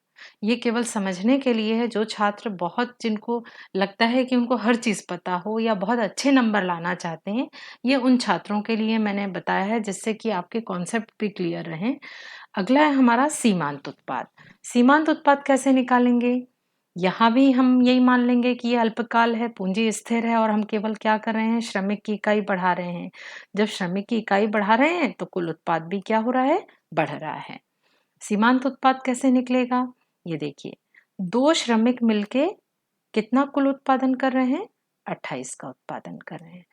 ये केवल समझने के लिए है। जो छात्र बहुत, जिनको लगता है कि उनको हर चीज़ पता हो या बहुत अच्छे नंबर लाना चाहते हैं, ये उन छात्रों के लिए मैंने बताया है, जिससे कि आपके कॉन्सेप्ट भी क्लियर रहें। अगला है हमारा सीमांत उत्पाद। सीमांत उत्पाद कैसे निकालेंगे? यहाँ भी हम यही मान लेंगे कि ये अल्पकाल है, पूंजी स्थिर है और हम केवल क्या कर रहे हैं? श्रमिक की इकाई बढ़ा रहे हैं। जब श्रमिक की इकाई बढ़ा रहे हैं तो कुल उत्पाद भी क्या हो रहा है? बढ़ रहा है। सीमांत उत्पाद कैसे निकलेगा? ये देखिए, 2 श्रमिक मिलके कितना कुल उत्पादन कर रहे हैं? 28 का उत्पादन कर रहे हैं,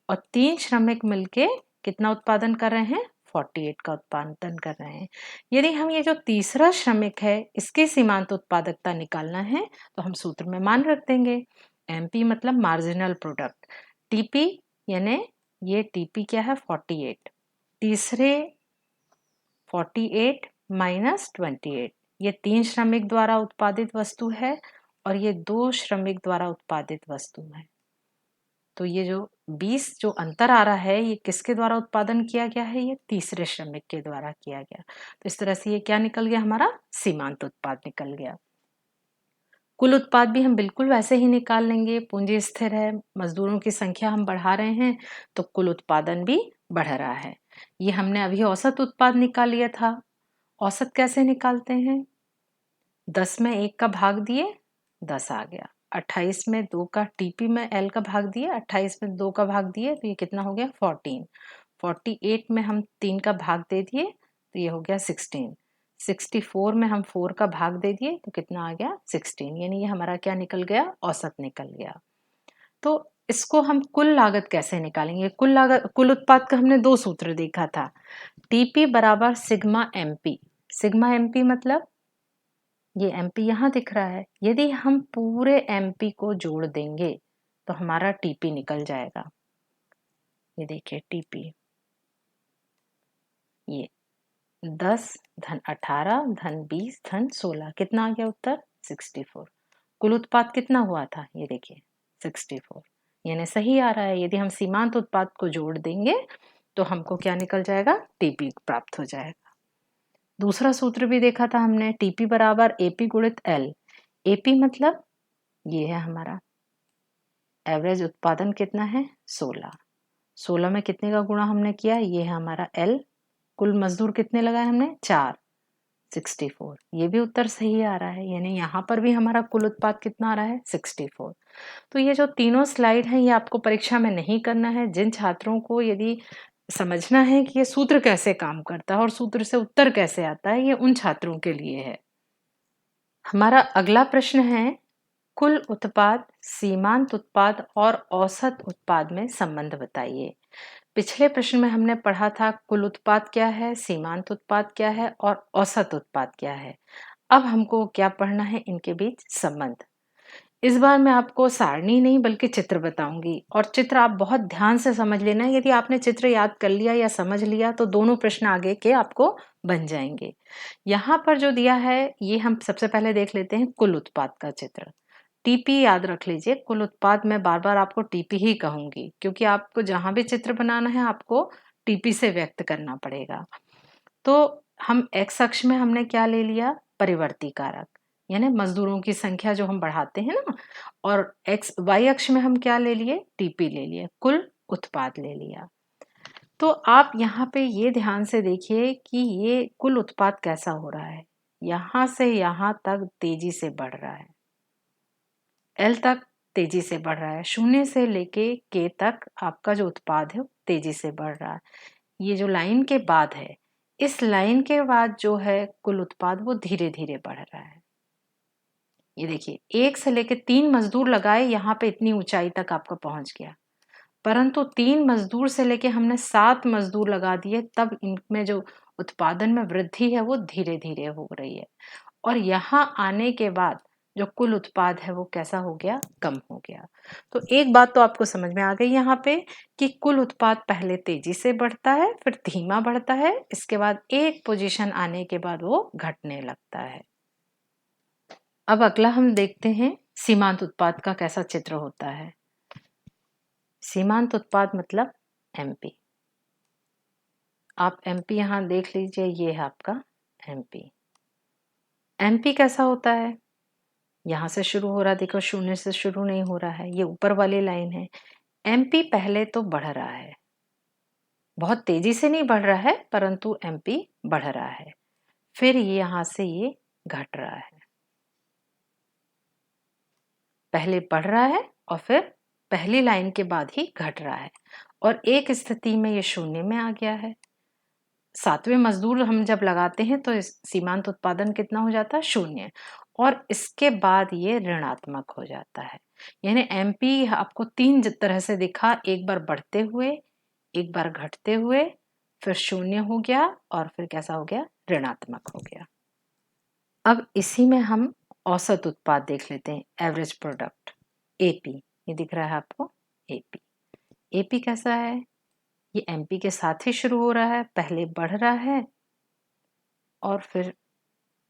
और 3 श्रमिक मिलके कितना उत्पादन कर रहे हैं? 48 का उत्पादन कर रहे हैं। यदि हम ये जो तीसरा श्रमिक है इसकी सीमांत उत्पादकता निकालना है तो हम सूत्र में मान रख देंगे। एमपी मतलब मार्जिनल प्रोडक्ट, टीपी यानी ये टीपी क्या है? 48। तीसरे 48 माइनस 28, ये 3 श्रमिक द्वारा उत्पादित वस्तु है और ये 2 श्रमिक द्वारा उत्पादित वस्तु है। तो ये जो 20 जो अंतर आ रहा है ये किसके द्वारा उत्पादन किया गया है? ये तीसरे श्रमिक के द्वारा किया गया। तो इस तरह से ये क्या निकल गया? हमारा सीमांत उत्पाद निकल गया। कुल उत्पाद भी हम बिल्कुल वैसे ही निकाल लेंगे। पूंजी स्थिर है, मजदूरों की संख्या हम बढ़ा रहे हैं तो कुल उत्पादन भी बढ़ रहा है। ये हमने अभी औसत उत्पाद निकाल लिया था। औसत कैसे निकालते हैं? 10 में 1 का भाग दिए, 10 आ गया। 28 में 2 का, टीपी में एल का भाग दिए, 28 में 2 का भाग दिए तो ये कितना हो गया? 14। 48 में हम 3 का भाग दे दिए तो ये हो गया 16। 64 में हम 4 का भाग दे दिए तो कितना आ गया? 16। यानी ये हमारा क्या निकल गया? औसत निकल गया। तो इसको हम कुल लागत कैसे निकालेंगे? कुल लागत, कुल उत्पाद का हमने 2 सूत्र देखा था। टीपी बराबर सिग्मा एमपी। सिग्मा एमपी मतलब ये एमपी यहाँ दिख रहा है। यदि हम पूरे एमपी को जोड़ देंगे तो हमारा टीपी निकल जाएगा। ये देखिए टीपी, ये 10 धन 18 धन 20 धन 16, कितना आ गया उत्तर? 64। कुल उत्पाद कितना हुआ था? ये देखिए 64, यानी सही आ रहा है। यदि हम सीमांत उत्पाद को जोड़ देंगे तो हमको क्या निकल जाएगा? टीपी प्राप्त हो जाएगा। दूसरा सूत्र भी देखा था हमने, टीपी बराबर एपी गुणित एल। एपी मतलब ये है हमारा एवरेज उत्पादन कितना है 16। 16 में कितने का गुणा हमने किया, ये है हमारा एल। कुल मजदूर कितने लगाए हमने 4, 64। ये भी उत्तर सही आ रहा है, यानी यहाँ पर भी हमारा कुल उत्पाद कितना आ रहा है 64। तो ये जो तीनों स्लाइड हैं ये आपको परीक्षा में नहीं करना है। जिन छात्रों को यदि समझना है कि ये सूत्र कैसे काम करता है और सूत्र से उत्तर कैसे आता है, ये उन छात्रों के लिए है। हमारा अगला प्रश्न है, कुल उत्पाद, सीमांत उत्पाद और औसत उत्पाद में संबंध बताइए। पिछले प्रश्न में हमने पढ़ा था कुल उत्पाद क्या है, सीमांत उत्पाद क्या है और औसत उत्पाद क्या है। अब हमको क्या पढ़ना है, इनके बीच संबंध। इस बार मैं आपको सारणी नहीं बल्कि चित्र बताऊंगी, और चित्र आप बहुत ध्यान से समझ लेना। यदि आपने चित्र याद कर लिया या समझ लिया तो दोनों प्रश्न आगे के आपको बन जाएंगे। यहाँ पर जो दिया है ये हम सबसे पहले देख लेते हैं कुल उत्पाद का चित्र। टीपी याद रख लीजिए, कुल उत्पाद मैं बार बार आपको टीपी ही कहूंगी, क्योंकि आपको जहां भी चित्र बनाना है आपको टीपी से व्यक्त करना पड़ेगा। तो हम एक्स अक्ष में हमने क्या ले लिया, परिवर्ती कारक, यानी मजदूरों की संख्या जो हम बढ़ाते हैं ना, और एक्स वाई अक्ष में हम क्या ले लिए, टीपी ले लिए, कुल उत्पाद ले लिया। तो आप यहाँ पे ये ध्यान से देखिए कि ये कुल उत्पाद कैसा हो रहा है, यहां से यहां तक तेजी से बढ़ रहा है, एल तक तेजी से बढ़ रहा है, शून्य से लेके के तक आपका जो उत्पाद है वो तेजी से बढ़ रहा है। ये जो लाइन के बाद है, इस लाइन के बाद जो है कुल उत्पाद वो धीरे धीरे बढ़ रहा है। ये देखिए, 1 से लेके 3 मजदूर लगाए, यहाँ पे इतनी ऊंचाई तक आपका पहुंच गया, परंतु 3 मजदूर से लेके हमने 7 मजदूर लगा दिए, तब इनमें जो उत्पादन में वृद्धि है वो धीरे धीरे हो रही है। और यहाँ आने के बाद जो कुल उत्पाद है वो कैसा हो गया, कम हो गया। तो एक बात तो आपको समझ में आ गई यहाँ पे कि कुल उत्पाद पहले तेजी से बढ़ता है, फिर धीमा बढ़ता है, इसके बाद एक पोजीशन आने के बाद वो घटने लगता है। अब अगला हम देखते हैं सीमांत उत्पाद का कैसा चित्र होता है। सीमांत उत्पाद मतलब एमपी। आप एमपी यहाँ देख लीजिए, ये है आपका एमपी। एमपी कैसा होता है, यहाँ से शुरू हो रहा है, देखो शून्य से शुरू नहीं हो रहा है, ये ऊपर वाली लाइन है। एमपी पहले तो बढ़ रहा है, बहुत तेजी से नहीं बढ़ रहा है, परंतु एमपी बढ़ रहा है, फिर यहाँ से ये घट रहा है, पहले बढ़ रहा है और फिर पहली लाइन के बाद ही घट रहा है, और एक स्थिति में ये शून्य में आ गया है। 7वें मजदूर हम जब लगाते हैं तो सीमांत उत्पादन कितना हो जाता है, शून्य, और इसके बाद ये ऋणात्मक हो जाता है। यानी एमपी आपको 3 तरह से दिखा, एक बार बढ़ते हुए, एक बार घटते हुए, फिर शून्य हो गया और फिर कैसा हो गया, ऋणात्मक हो गया। अब इसी में हम औसत उत्पाद देख लेते हैं, एवरेज प्रोडक्ट, एपी। ये दिख रहा है आपको, एपी। एपी कैसा है, ये एमपी के साथ ही शुरू हो रहा है, पहले बढ़ रहा है और फिर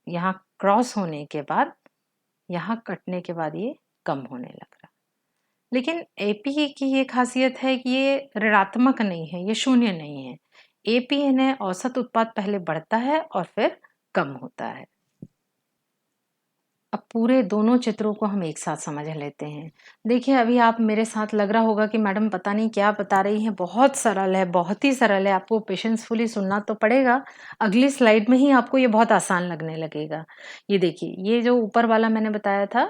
यहाँ क्रॉस होने के बाद, यहाँ कटने के बाद ये कम होने लग रहा। लेकिन एपी की ये खासियत है कि ये ऋणात्मक नहीं है, ये शून्य नहीं है। एपी यानी औसत उत्पाद पहले बढ़ता है और फिर कम होता है। अब पूरे दोनों चित्रों को हम एक साथ समझ लेते हैं। देखिए, अभी आप मेरे साथ लग रहा होगा कि मैडम पता नहीं क्या बता रही हैं, बहुत सरल है, बहुत ही सरल है, आपको पेशेंसफुली सुनना तो पड़ेगा। अगली स्लाइड में ही आपको ये बहुत आसान लगने लगेगा। ये देखिए, ये जो ऊपर वाला मैंने बताया था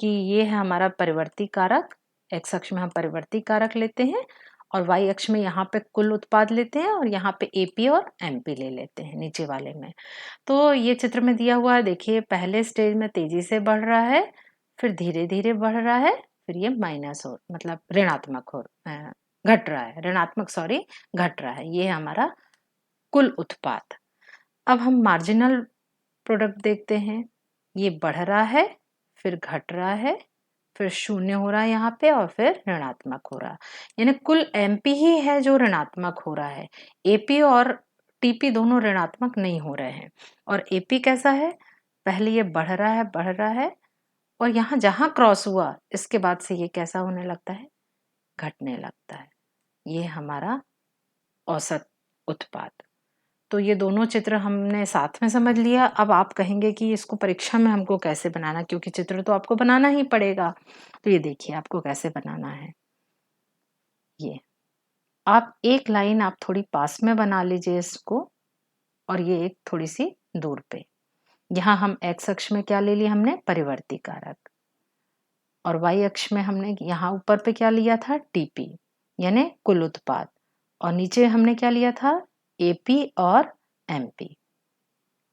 कि ये है हमारा परिवर्ती कारक, एक्स अक्ष में हम परिवर्ती कारक लेते हैं और वाई अक्ष में यहाँ पे कुल उत्पाद लेते हैं, और यहाँ पे एपी और एमपी ले लेते हैं नीचे वाले में। तो ये चित्र में दिया हुआ है, देखिए पहले स्टेज में तेजी से बढ़ रहा है, फिर धीरे धीरे बढ़ रहा है, फिर ये माइनस हो, मतलब ऋणात्मक हो, घट रहा है, ऋणात्मक सॉरी, घट रहा है। ये है हमारा कुल उत्पाद। अब हम मार्जिनल प्रोडक्ट देखते हैं, ये बढ़ रहा है, फिर घट रहा है, फिर शून्य हो रहा है यहाँ पे और फिर ऋणात्मक हो रहा है, यानी कुल एमपी ही है जो ऋणात्मक हो रहा है। एपी और टीपी दोनों ऋणात्मक नहीं हो रहे हैं। और एपी कैसा है, पहले ये बढ़ रहा है और यहाँ जहां क्रॉस हुआ इसके बाद से ये कैसा होने लगता है, घटने लगता है। ये हमारा औसत उत्पाद। तो ये दोनों चित्र हमने साथ में समझ लिया। अब आप कहेंगे कि इसको परीक्षा में हमको कैसे बनाना, क्योंकि चित्र तो आपको बनाना ही पड़ेगा। तो ये देखिए आपको कैसे बनाना है। ये आप एक लाइन आप थोड़ी पास में बना लीजिए इसको, और ये एक थोड़ी सी दूर पे। यहाँ हम एक्स अक्ष में क्या ले लिया हमने, परिवर्ती कारक, और वाई अक्ष में हमने यहाँ ऊपर पे क्या लिया था, टीपी यानी कुल उत्पाद, और नीचे हमने क्या लिया था, एपी और एमपी।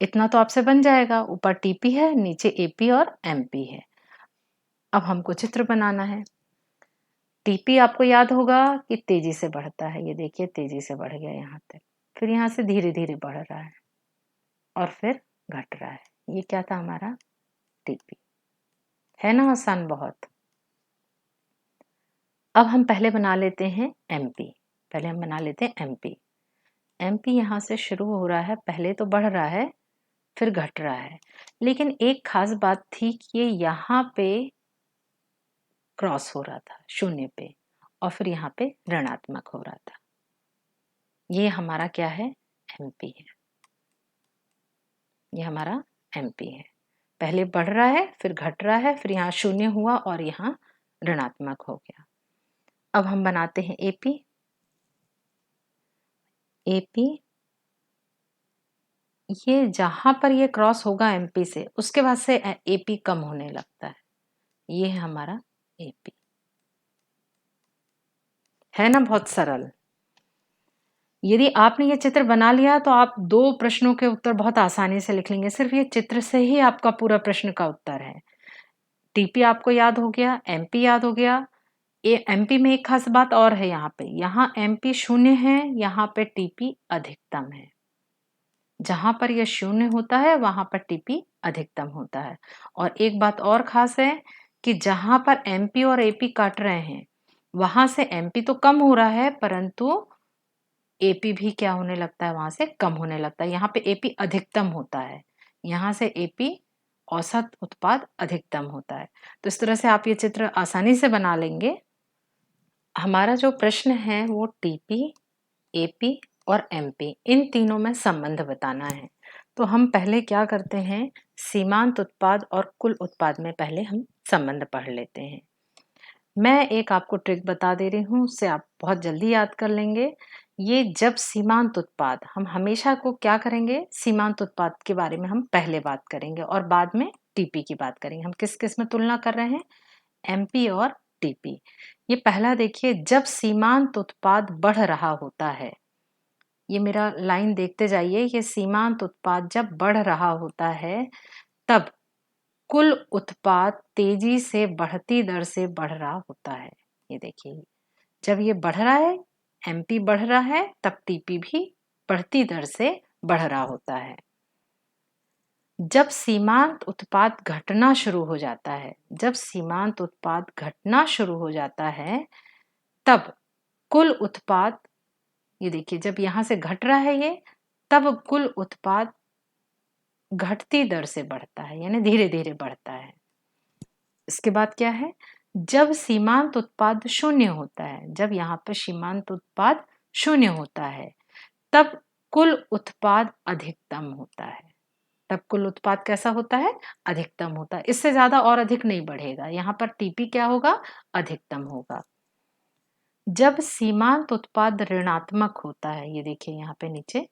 इतना तो आपसे बन जाएगा, ऊपर टीपी है, नीचे एपी और एमपी है। अब हमको चित्र बनाना है। टीपी आपको याद होगा कि तेजी से बढ़ता है, ये देखिए तेजी से बढ़ गया यहाँ तक, फिर यहाँ से धीरे धीरे बढ़ रहा है और फिर घट रहा है। ये क्या था हमारा, टीपी। है ना आसान बहुत। अब हम पहले बना लेते हैं एमपी। पहले हम बना लेते हैं एमपी। एमपी यहाँ से शुरू हो रहा है, पहले तो बढ़ रहा है फिर घट रहा है, लेकिन एक खास बात थी कि ये यहाँ पे क्रॉस हो रहा था शून्य पे, और फिर यहाँ पे ऋणात्मक हो रहा था। ये हमारा क्या है, एमपी है। ये हमारा एमपी है। पहले बढ़ रहा है फिर घट रहा है, फिर यहाँ शून्य हुआ और यहाँ ऋणात्मक हो गया। अब हम बनाते हैं एपी। एपी ये जहां पर ये क्रॉस होगा एमपी से, उसके बाद से एपी कम होने लगता है। ये है हमारा एपी। है ना बहुत सरल। यदि आपने ये चित्र बना लिया तो आप 2 प्रश्नों के उत्तर बहुत आसानी से लिख लेंगे। सिर्फ ये चित्र से ही आपका पूरा प्रश्न का उत्तर है। टीपी आपको याद हो गया, एमपी याद हो गया। ये एमपी में एक खास बात और है, यहाँ एमपी शून्य है, यहाँ पे टीपी अधिकतम है। जहां पर यह शून्य होता है वहां पर टीपी अधिकतम होता है। और एक बात और खास है कि जहां पर एमपी और एपी काट रहे हैं वहां से एमपी तो कम हो रहा है, परंतु एपी भी क्या होने लगता है, वहां से कम होने लगता है। यहाँ पे एपी अधिकतम होता है, यहाँ से एपी औसत उत्पाद अधिकतम होता है। तो इस तरह से आप ये चित्र आसानी से बना लेंगे। हमारा जो प्रश्न है वो टीपी, एपी और एमपी इन तीनों में संबंध बताना है। तो हम पहले क्या करते हैं, सीमांत उत्पाद और कुल उत्पाद में पहले हम संबंध पढ़ लेते हैं। मैं एक आपको ट्रिक बता दे रही हूँ, उससे आप बहुत जल्दी याद कर लेंगे। ये जब सीमांत उत्पाद, हम हमेशा को क्या करेंगे, सीमांत उत्पाद के बारे में हम पहले बात करेंगे और बाद में टीपी की बात करेंगे। हम किस किस में तुलना कर रहे हैं, एमपी और टीपी। ये पहला देखिए, जब सीमांत उत्पाद बढ़ रहा होता है, ये मेरा लाइन देखते जाइए, ये सीमांत उत्पाद जब बढ़ रहा होता है तब कुल उत्पाद तेजी से बढ़ती दर से बढ़ रहा होता है। ये देखिए, जब ये बढ़ रहा है, एमपी बढ़ रहा है, तब टीपी भी बढ़ती दर से बढ़ रहा होता है। जब सीमांत उत्पाद घटना शुरू हो जाता है, जब सीमांत उत्पाद घटना शुरू हो जाता है तब कुल उत्पाद, ये देखिए जब यहां से घट रहा है ये, तब कुल उत्पाद घटती दर से बढ़ता है, यानी धीरे धीरे बढ़ता है। इसके बाद क्या है, जब सीमांत उत्पाद शून्य होता है, जब यहाँ पे सीमांत उत्पाद शून्य होता है तब कुल उत्पाद अधिकतम होता है। तब कुल उत्पाद कैसा होता है, अधिकतम होता है। इससे ज्यादा और अधिक नहीं बढ़ेगा। यहाँ पर टीपी क्या होगा, अधिकतम होगा। जब सीमांत उत्पाद ऋणात्मक होता है, ये देखिए यहाँ पे नीचे,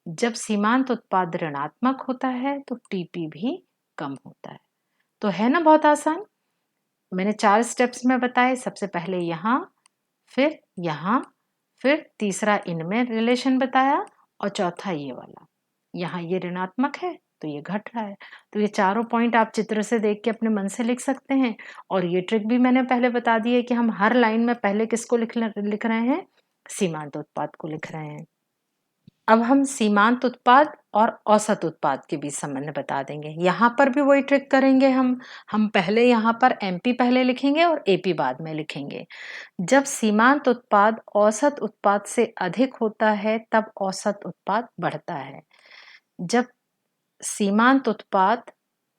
जब सीमांत उत्पाद ऋणात्मक होता है तो टीपी भी कम होता है। तो है ना बहुत आसान। मैंने 4 स्टेप्स में बताए। सबसे पहले यहाँ, फिर तीसरा इनमें रिलेशन बताया, और चौथा ये वाला। यहाँ ये ऋणात्मक है तो ये घट रहा है। तो ये चारों पॉइंट आप चित्र से देख के अपने मन से लिख सकते हैं। और ये ट्रिक भी मैंने पहले बता दी है कि हम हर लाइन में पहले किसको लिख रहे हैं, सीमांत उत्पाद को लिख रहे हैं। अब हम सीमांत उत्पाद और औसत उत्पाद के बीच संबंध बता देंगे। यहाँ पर भी वही ट्रिक करेंगे हम पहले यहाँ पर एमपी पहले लिखेंगे और एपी बाद में लिखेंगे। जब सीमांत उत्पाद औसत उत्पाद से अधिक होता है तब औसत उत्पाद बढ़ता है। जब सीमांत उत्पाद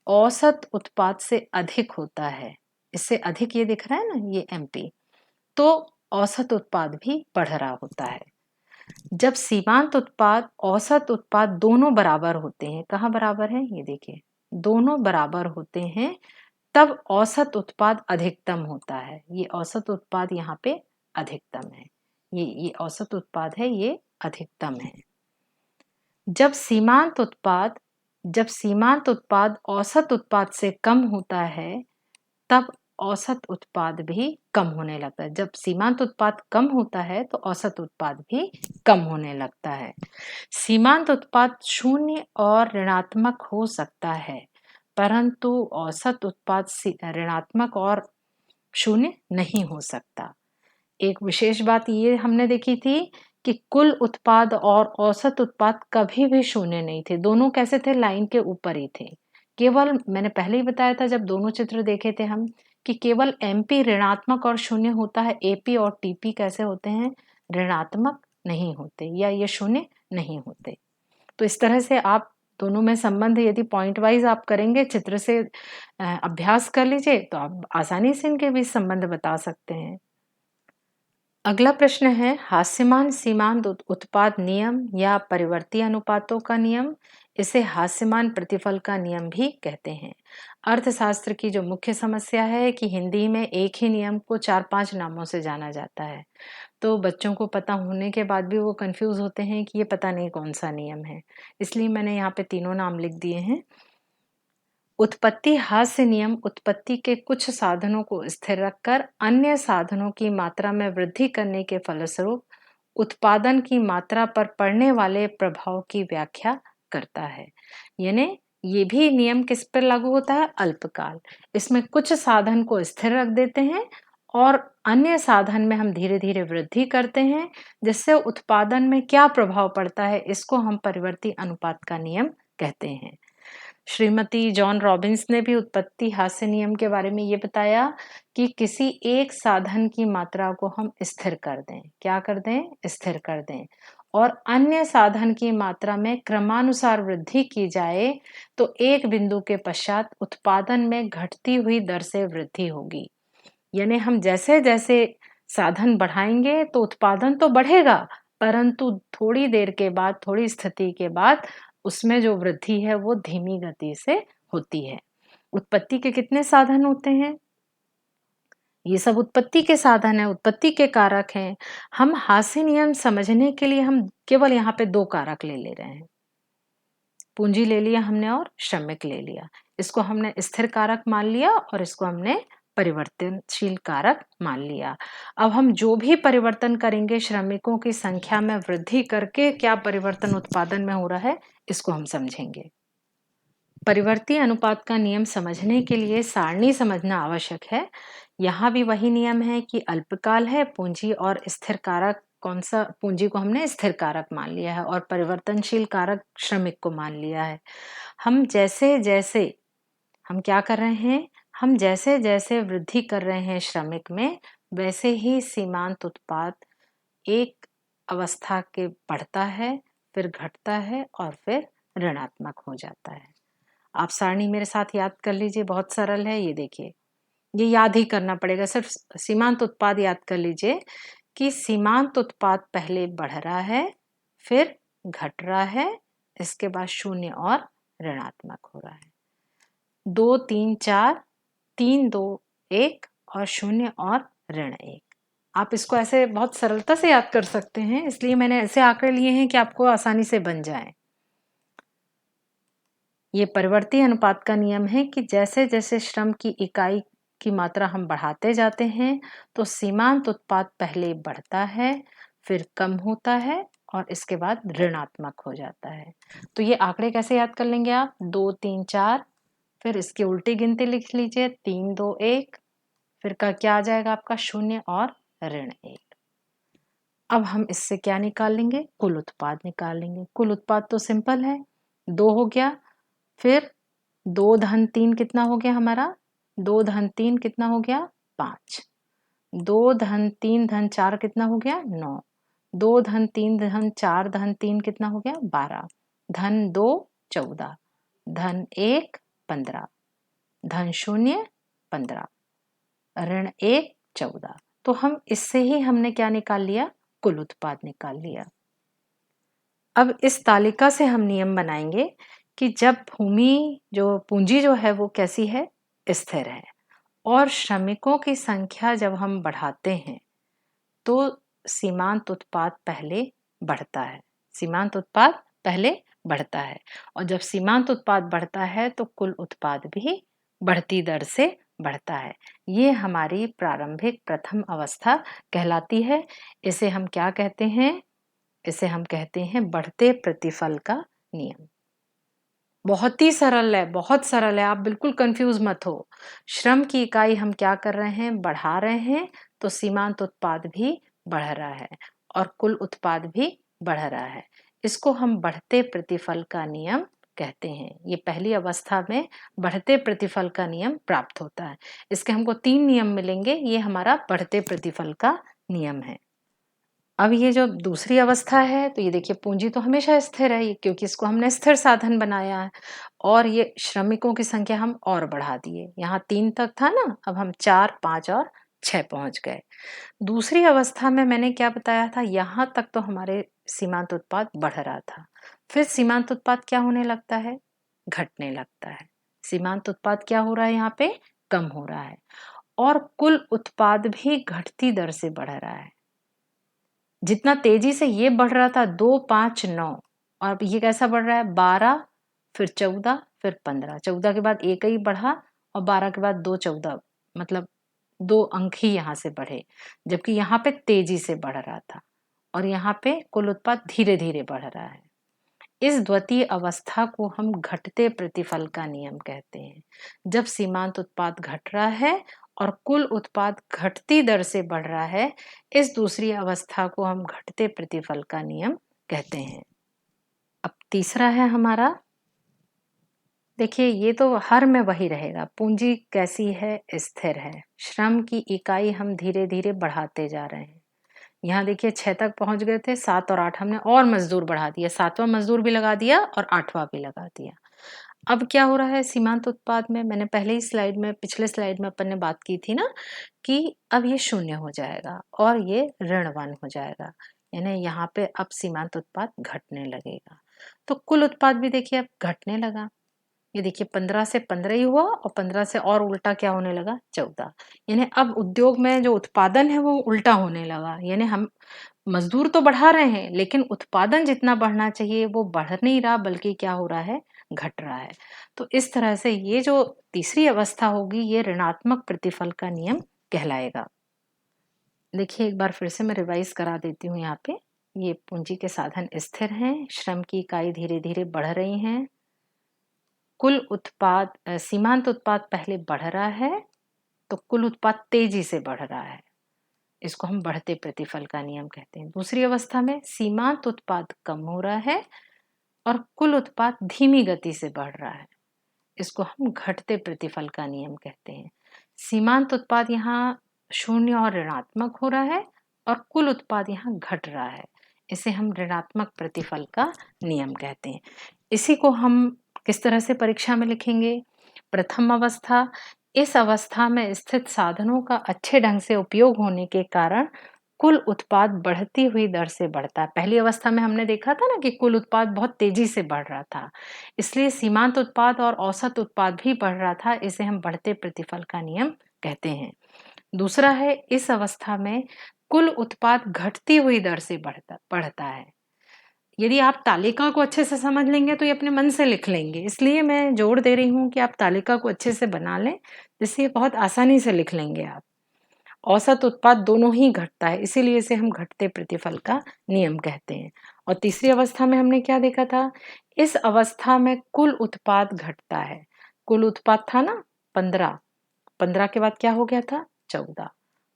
औसत उत्पाद से अधिक होता है, इससे अधिक ये दिख रहा है ना, ये एमपी, तो औसत उत्पाद भी बढ़ रहा होता है। जब सीमांत उत्पाद औसत उत्पाद दोनों बराबर होते हैं, कहाँ बराबर है ये देखिए, दोनों बराबर होते हैं, तब औसत उत्पाद अधिकतम होता है। ये औसत उत्पाद यहाँ पे अधिकतम है, ये औसत उत्पाद है, ये अधिकतम है। जब सीमांत उत्पाद औसत उत्पाद से कम होता है, तब औसत उत्पाद भी कम होने लगता है। जब सीमांत उत्पाद कम होता है तो औसत उत्पाद भी कम होने लगता है। सीमांत उत्पाद शून्य और ऋणात्मक हो सकता है, परंतु औसत उत्पाद ऋणात्मक और शून्य नहीं हो सकता। एक विशेष बात ये हमने देखी थी कि कुल उत्पाद और औसत उत्पाद कभी भी शून्य नहीं थे, दोनों कैसे थे, लाइन के ऊपर ही थे। केवल मैंने पहले ही बताया था जब दोनों चित्र देखे थे हम, कि केवल एमपी ऋणात्मक और शून्य होता है, एपी और टीपी कैसे होते हैं, ऋणात्मक नहीं होते या ये शून्य नहीं होते। तो इस तरह से आप दोनों में संबंध यदि पॉइंट वाइज आप करेंगे, चित्र से अभ्यास कर लीजिए, तो आप आसानी से इनके बीच संबंध बता सकते हैं। अगला प्रश्न है, हास्यमान सीमांत उत्पाद नियम या परिवर्ती अनुपातों का नियम, इसे हास्यमान प्रतिफल का नियम भी कहते हैं। अर्थशास्त्र की जो मुख्य समस्या है कि हिंदी में एक ही नियम को 4-5 नामों से जाना जाता है, तो बच्चों को पता होने के बाद भी वो कंफ्यूज होते हैं कि ये पता नहीं कौन सा नियम है। इसलिए मैंने यहाँ पे तीनों नाम लिख दिए हैं। उत्पत्ति हास्य नियम उत्पत्ति के कुछ साधनों को स्थिर रखकर अन्य साधनों की मात्रा में वृद्धि करने के फलस्वरूप उत्पादन की मात्रा पर पड़ने वाले प्रभाव की व्याख्या करता है। यानी ये भी नियम किस पर लागू होता है, अल्पकाल। इसमें कुछ साधन को स्थिर रख देते हैं और अन्य साधन में हम धीरे धीरे वृद्धि करते हैं, जिससे उत्पादन में क्या प्रभाव पड़ता है, इसको हम परिवर्ती अनुपात का नियम कहते हैं। श्रीमती जॉन रॉबिन्स ने भी उत्पत्ति हास्य नियम के बारे में ये बताया कि किसी एक साधन की मात्रा को हम स्थिर कर दें, क्या कर दें, स्थिर कर दें, और अन्य साधन की मात्रा में क्रमानुसार वृद्धि की जाए, तो एक बिंदु के पश्चात उत्पादन में घटती हुई दर से वृद्धि होगी। यानी हम जैसे जैसे साधन बढ़ाएंगे तो उत्पादन तो बढ़ेगा, परंतु थोड़ी देर के बाद, थोड़ी स्थिति के बाद उसमें जो वृद्धि है वो धीमी गति से होती है। उत्पत्ति के कितने साधन होते हैं, ये सब उत्पत्ति के साधन है, उत्पत्ति के कारक हैं। हम हास्य नियम समझने के लिए हम केवल यहाँ पे 2 कारक ले रहे हैं, पूंजी ले लिया हमने और श्रमिक ले लिया। इसको हमने स्थिर कारक मान लिया और इसको हमने परिवर्तनशील कारक मान लिया। अब हम जो भी परिवर्तन करेंगे, श्रमिकों की संख्या में वृद्धि करके क्या परिवर्तन उत्पादन में हो रहा है, इसको हम समझेंगे। परिवर्ती अनुपात का नियम समझने के लिए सारणी समझना आवश्यक है। यहाँ भी वही नियम है कि अल्पकाल है, पूंजी और स्थिर कारक, कौन सा, पूंजी को हमने स्थिर कारक मान लिया है और परिवर्तनशील कारक श्रमिक को मान लिया है। हम जैसे जैसे हम क्या कर रहे हैं, हम जैसे जैसे वृद्धि कर रहे हैं श्रमिक में, वैसे ही सीमांत उत्पाद एक अवस्था के बढ़ता है, फिर घटता है और फिर ऋणात्मक हो जाता है। आप सारणी मेरे साथ याद कर लीजिए, बहुत सरल है। ये देखिए, ये याद ही करना पड़ेगा, सिर्फ सीमांत उत्पाद याद कर लीजिए कि सीमांत उत्पाद पहले बढ़ रहा है, फिर घट रहा है, इसके बाद शून्य और ऋणात्मक हो रहा है। 2 3 4, 3 2 1 और शून्य और ऋण 1। आप इसको ऐसे बहुत सरलता से याद कर सकते हैं, इसलिए मैंने ऐसे आंकड़े लिए हैं कि आपको आसानी से बन जाए। ये परिवर्ती अनुपात का नियम है कि जैसे जैसे श्रम की इकाई की मात्रा हम बढ़ाते जाते हैं, तो सीमांत उत्पाद पहले बढ़ता है, फिर कम होता है और इसके बाद ऋणात्मक हो जाता है। तो ये आंकड़े कैसे याद कर लेंगे आप, 2 3 4, फिर इसकी उल्टी गिनती लिख लीजिए, 3 2 1, फिर का क्या आ जाएगा आपका, शून्य और ऋण 1। अब हम इससे क्या निकाल लेंगे, कुल उत्पाद निकाल लेंगे। कुल उत्पाद तो सिंपल है, 2 हो गया, फिर 2 धन 3 कितना हो गया हमारा, 2 धन 3 कितना हो गया, 5। 2 धन 3 धन 4 कितना हो गया, 9। 2 धन 3 धन 4 धन 3 कितना हो गया, 12। धन 2 14, धन 1 15, धन 0 15, ऋण 1 14। तो हम इससे ही हमने क्या निकाल लिया, कुल उत्पाद निकाल लिया। अब इस तालिका से हम नियम बनाएंगे कि जब भूमि जो पूंजी जो है वो कैसी है, स्थिर है, और श्रमिकों की संख्या जब हम बढ़ाते हैं तो सीमांत उत्पाद पहले बढ़ता है। सीमांत उत्पाद पहले बढ़ता है, और जब सीमांत उत्पाद बढ़ता है तो कुल उत्पाद भी बढ़ती दर से बढ़ता है। ये हमारी प्रारंभिक प्रथम अवस्था कहलाती है। इसे हम क्या कहते हैं? इसे हम कहते हैं बढ़ते प्रतिफल का नियम। बहुत ही सरल है, बहुत सरल है, आप बिल्कुल कंफ्यूज मत हो। श्रम की इकाई हम क्या कर रहे हैं? बढ़ा रहे हैं, तो सीमांत उत्पाद भी बढ़ रहा है और कुल उत्पाद भी बढ़ रहा है। इसको हम बढ़ते प्रतिफल का नियम कहते हैं। ये पहली अवस्था में बढ़ते प्रतिफल का नियम प्राप्त होता है। इसके हमको 3 नियम मिलेंगे। ये हमारा बढ़ते प्रतिफल का नियम है। अब ये जो दूसरी अवस्था है, तो ये देखिए पूंजी तो हमेशा स्थिर है, क्योंकि इसको हमने स्थिर साधन बनाया है, और ये श्रमिकों की संख्या हम और बढ़ा दिए। यहाँ 3 तक था ना, अब हम 4, 5 और 6 पहुंच गए। दूसरी अवस्था में मैंने क्या बताया था? यहाँ तक तो हमारे सीमांत उत्पाद बढ़ रहा था, फिर सीमांत उत्पाद क्या होने लगता है? घटने लगता है। सीमांत उत्पाद क्या हो रहा है? यहाँ पे कम हो रहा है, और कुल उत्पाद भी घटती दर से बढ़ रहा है। जितना तेजी से ये बढ़ रहा था 2, 5, 9, और ये कैसा बढ़ रहा है? 12, फिर 14, फिर 15। 14 के बाद एक ही बढ़ा, और 12 के बाद 2, 14, मतलब 2 अंक ही यहाँ से बढ़े, जबकि यहाँ पे तेजी से बढ़ रहा था, और यहाँ पे कुल उत्पाद धीरे धीरे बढ़ रहा है। इस द्वितीय अवस्था को हम घटते प्रतिफल का नियम कहते हैं। जब सीमांत उत्पाद घट रहा है और कुल उत्पाद घटती दर से बढ़ रहा है, इस दूसरी अवस्था को हम घटते प्रतिफल का नियम कहते हैं। अब तीसरा है हमारा, देखिए ये तो हर में वही रहेगा। पूंजी कैसी है? स्थिर है। श्रम की इकाई हम धीरे धीरे बढ़ाते जा रहे हैं। यहाँ देखिए 6 तक पहुंच गए थे, 7 और 8 हमने और मजदूर बढ़ा दिया, 7वां मजदूर भी लगा दिया और 8वां भी लगा दिया। अब क्या हो रहा है सीमांत उत्पाद में? मैंने पहले ही स्लाइड में, पिछले स्लाइड में अपन ने बात की थी ना, कि अब ये शून्य हो जाएगा और ये ऋणवान हो जाएगा, यानी यहाँ पे अब सीमांत उत्पाद घटने लगेगा। तो कुल उत्पाद भी देखिए अब घटने लगा। ये देखिए 15 से 15 ही हुआ, और 15 से और उल्टा क्या होने लगा? 14। यानी अब उद्योग में जो उत्पादन है वो उल्टा होने लगा। यानी हम मजदूर तो बढ़ा रहे हैं, लेकिन उत्पादन जितना बढ़ना चाहिए वो बढ़ नहीं रहा, बल्कि क्या हो रहा है? घट रहा है। तो इस तरह से ये जो तीसरी अवस्था होगी, ये ऋणात्मक प्रतिफल का नियम कहलाएगा। देखिए एक बार फिर से मैं रिवाइज करा देती हूँ। यहाँ पे ये पूंजी के साधन स्थिर हैं, श्रम की इकाई धीरे धीरे बढ़ रही हैं, कुल उत्पाद सीमांत उत्पाद पहले बढ़ रहा है, तो कुल उत्पाद तेजी से बढ़ रहा है। इसको हम बढ़ते प्रतिफल का नियम कहते हैं। दूसरी अवस्था में सीमांत उत्पाद कम हो रहा है और कुल उत्पाद धीमी गति से बढ़ रहा है। इसको हम घटते प्रतिफल का नियम कहते हैं। सीमांत उत्पाद यहाँ शून्य और ऋणात्मक हो रहा है, और कुल उत्पाद यहाँ घट रहा है। इसे हम ऋणात्मक प्रतिफल का नियम कहते हैं। इसी को हम किस तरह से परीक्षा में लिखेंगे? प्रथम अवस्था, इस अवस्था में स्थित साधनों का अच्छे ढंग से उपयोग होने के कारण कुल उत्पाद बढ़ती हुई दर से बढ़ता है। पहली अवस्था में हमने देखा था ना कि कुल उत्पाद बहुत तेजी से बढ़ रहा था, इसलिए सीमांत उत्पाद और औसत उत्पाद भी बढ़ रहा था। इसे हम बढ़ते प्रतिफल का नियम कहते हैं। दूसरा है, इस अवस्था में कुल उत्पाद घटती हुई दर से बढ़ता है। यदि आप तालिका को अच्छे से समझ लेंगे तो ये अपने मन से लिख लेंगे, इसलिए मैं जोर दे रही हूँ कि आप तालिका को अच्छे से बना लें, जिससे ये बहुत आसानी से लिख लेंगे आप। औसत उत्पाद दोनों ही घटता है, इसीलिए इसे हम घटते प्रतिफल का नियम कहते हैं। और तीसरी अवस्था में हमने क्या देखा था? इस अवस्था में कुल उत्पाद घटता है। कुल उत्पाद था ना 15, 15 के बाद क्या हो गया था? 14।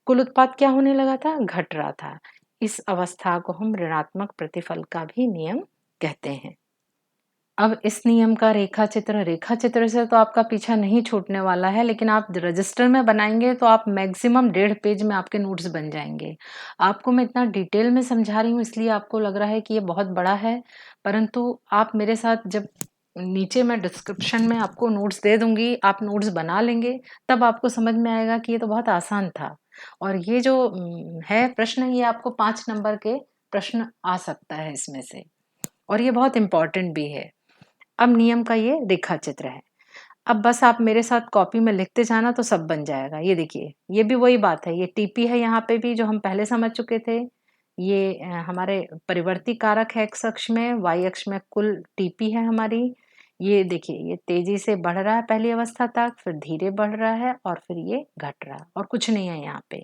कुल उत्पाद क्या होने लगा था? घट रहा था। इस अवस्था को हम ऋणात्मक प्रतिफल का भी नियम कहते हैं। अब इस नियम का रेखा चित्र से तो आपका पीछा नहीं छूटने वाला है, लेकिन आप रजिस्टर में बनाएंगे तो आप मैक्सिमम 1.5 पेज में आपके नोट्स बन जाएंगे। आपको मैं इतना डिटेल में समझा रही हूँ, इसलिए आपको लग रहा है कि ये बहुत बड़ा है, परंतु आप मेरे साथ जब नीचे मैं डिस्क्रिप्शन में आपको नोट्स दे दूंगी, आप नोट्स बना लेंगे, तब आपको समझ में आएगा कि ये तो बहुत आसान था। और ये जो है प्रश्न, ये आपको 5 नंबर के प्रश्न आ सकता है इसमें से। और ये बहुत इंपॉर्टेंट भी है। अब नियम का ये रेखा चित्र है। अब बस आप मेरे साथ कॉपी में लिखते जाना तो सब बन जाएगा। ये देखिए, ये भी वही बात है, ये टीपी है यहाँ पे भी जो हम पहले समझ चुके थे। ये हमारे परिवर्ती कारक है एक्स अक्ष में, वाई अक्ष में कुल टीपी है हमारी। ये देखिए, ये तेजी से बढ़ रहा है पहली अवस्था तक, फिर धीरे बढ़ रहा है और फिर ये घट रहा है और कुछ नहीं है यहाँ पे।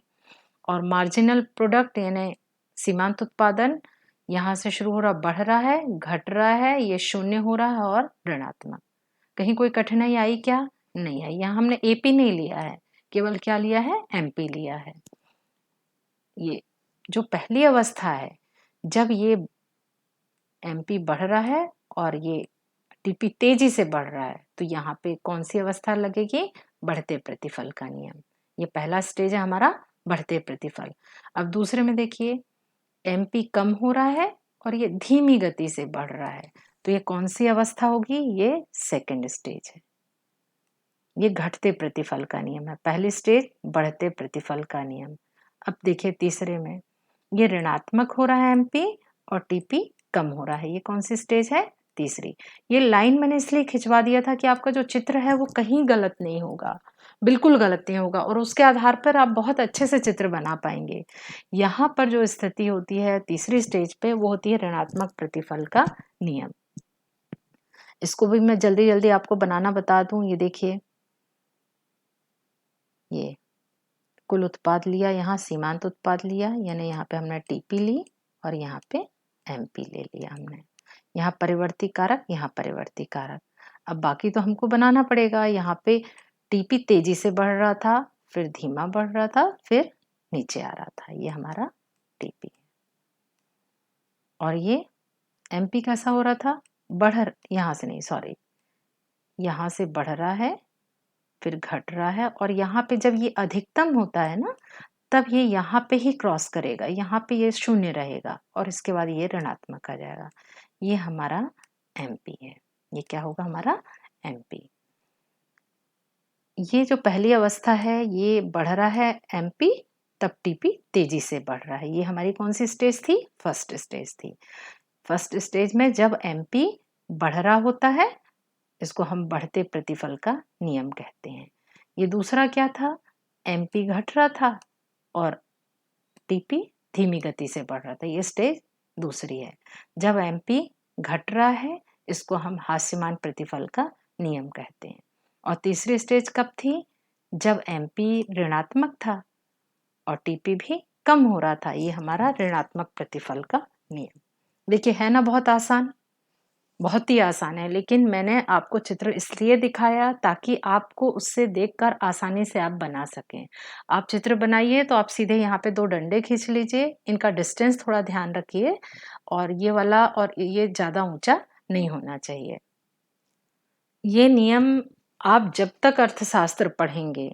और मार्जिनल प्रोडक्ट यानी सीमांत उत्पादन यहाँ से शुरू हो रहा, बढ़ रहा है, घट रहा है, ये शून्य हो रहा है और ऋणात्मक। कहीं कोई कठिनाई आई क्या? नहीं आई। यहाँ हमने एपी नहीं लिया है, केवल क्या लिया है? एमपी लिया है। ये जो पहली अवस्था है, जब ये एमपी बढ़ रहा है और ये टीपी तेजी से बढ़ रहा है, तो यहाँ पे कौन सी अवस्था लगेगी? बढ़ते प्रतिफल का नियम। ये पहला स्टेज है हमारा, बढ़ते प्रतिफल। अब दूसरे में देखिए, एमपी कम हो रहा है और ये धीमी गति से बढ़ रहा है, तो ये कौन सी अवस्था होगी? ये सेकंड स्टेज है। ये घटते प्रतिफल का नियम है। पहली स्टेज बढ़ते प्रतिफल का नियम। अब देखिए तीसरे में, ये ऋणात्मक हो रहा है एमपी और टीपी कम हो रहा है। ये कौन सी स्टेज है? तीसरी। ये लाइन मैंने इसलिए खिंचवा दिया था कि आपका जो चित्र है वो कहीं गलत नहीं होगा, बिल्कुल गलत नहीं होगा, और उसके आधार पर आप बहुत अच्छे से चित्र बना पाएंगे। यहाँ पर जो स्थिति होती है तीसरी स्टेज पे, वो होती है ऋणात्मक प्रतिफल का नियम। इसको भी मैं जल्दी जल्दी आपको बनाना बता दूं। ये देखिए, ये कुल उत्पाद लिया, यहाँ सीमांत उत्पाद लिया, यानी यहाँ पे हमने टीपी ली और यहाँ पे एमपी ले लिया हमने। यहाँ परिवर्ती कारक, यहाँ परिवर्ती कारक। अब बाकी तो हमको बनाना पड़ेगा। यहाँ पे टीपी तेजी से बढ़ रहा था, फिर धीमा बढ़ रहा था, फिर नीचे आ रहा था। ये हमारा टीपी। और ये एमपी कैसा हो रहा था? यहाँ से नहीं, सॉरी, यहाँ से बढ़ रहा है, फिर घट रहा है, और यहाँ पे जब ये अधिकतम होता है ना, तब ये यहाँ पे ही क्रॉस करेगा, यहाँ पे ये शून्य रहेगा और इसके बाद ये ऋणात्मक आ जाएगा। ये हमारा एमपी है। ये क्या होगा? हमारा एमपी। ये जो पहली अवस्था है, ये बढ़ रहा है एमपी, तब टीपी तेजी से बढ़ रहा है। ये हमारी कौन सी स्टेज थी? फर्स्ट स्टेज थी। फर्स्ट स्टेज में जब एमपी बढ़ रहा होता है, इसको हम बढ़ते प्रतिफल का नियम कहते हैं। ये दूसरा क्या था? एमपी घट रहा था और टीपी धीमी गति से बढ़ रहा था। ये स्टेज दूसरी है। जब एमपी घट रहा है, इसको हम हास्यमान प्रतिफल का नियम कहते हैं। और तीसरी स्टेज कब थी? जब एमपी ऋणात्मक था और टीपी भी कम हो रहा था। ये हमारा ऋणात्मक प्रतिफल का नियम। देखिए, है ना बहुत आसान? बहुत ही आसान है, लेकिन मैंने आपको चित्र इसलिए दिखाया ताकि आपको उससे देखकर आसानी से आप बना सकें। आप चित्र बनाइए तो आप सीधे यहाँ पे 2 डंडे खींच लीजिए, इनका डिस्टेंस थोड़ा ध्यान रखिए, और ये वाला और ये ज़्यादा ऊंचा नहीं होना चाहिए। ये नियम आप जब तक अर्थशास्त्र पढ़ेंगे,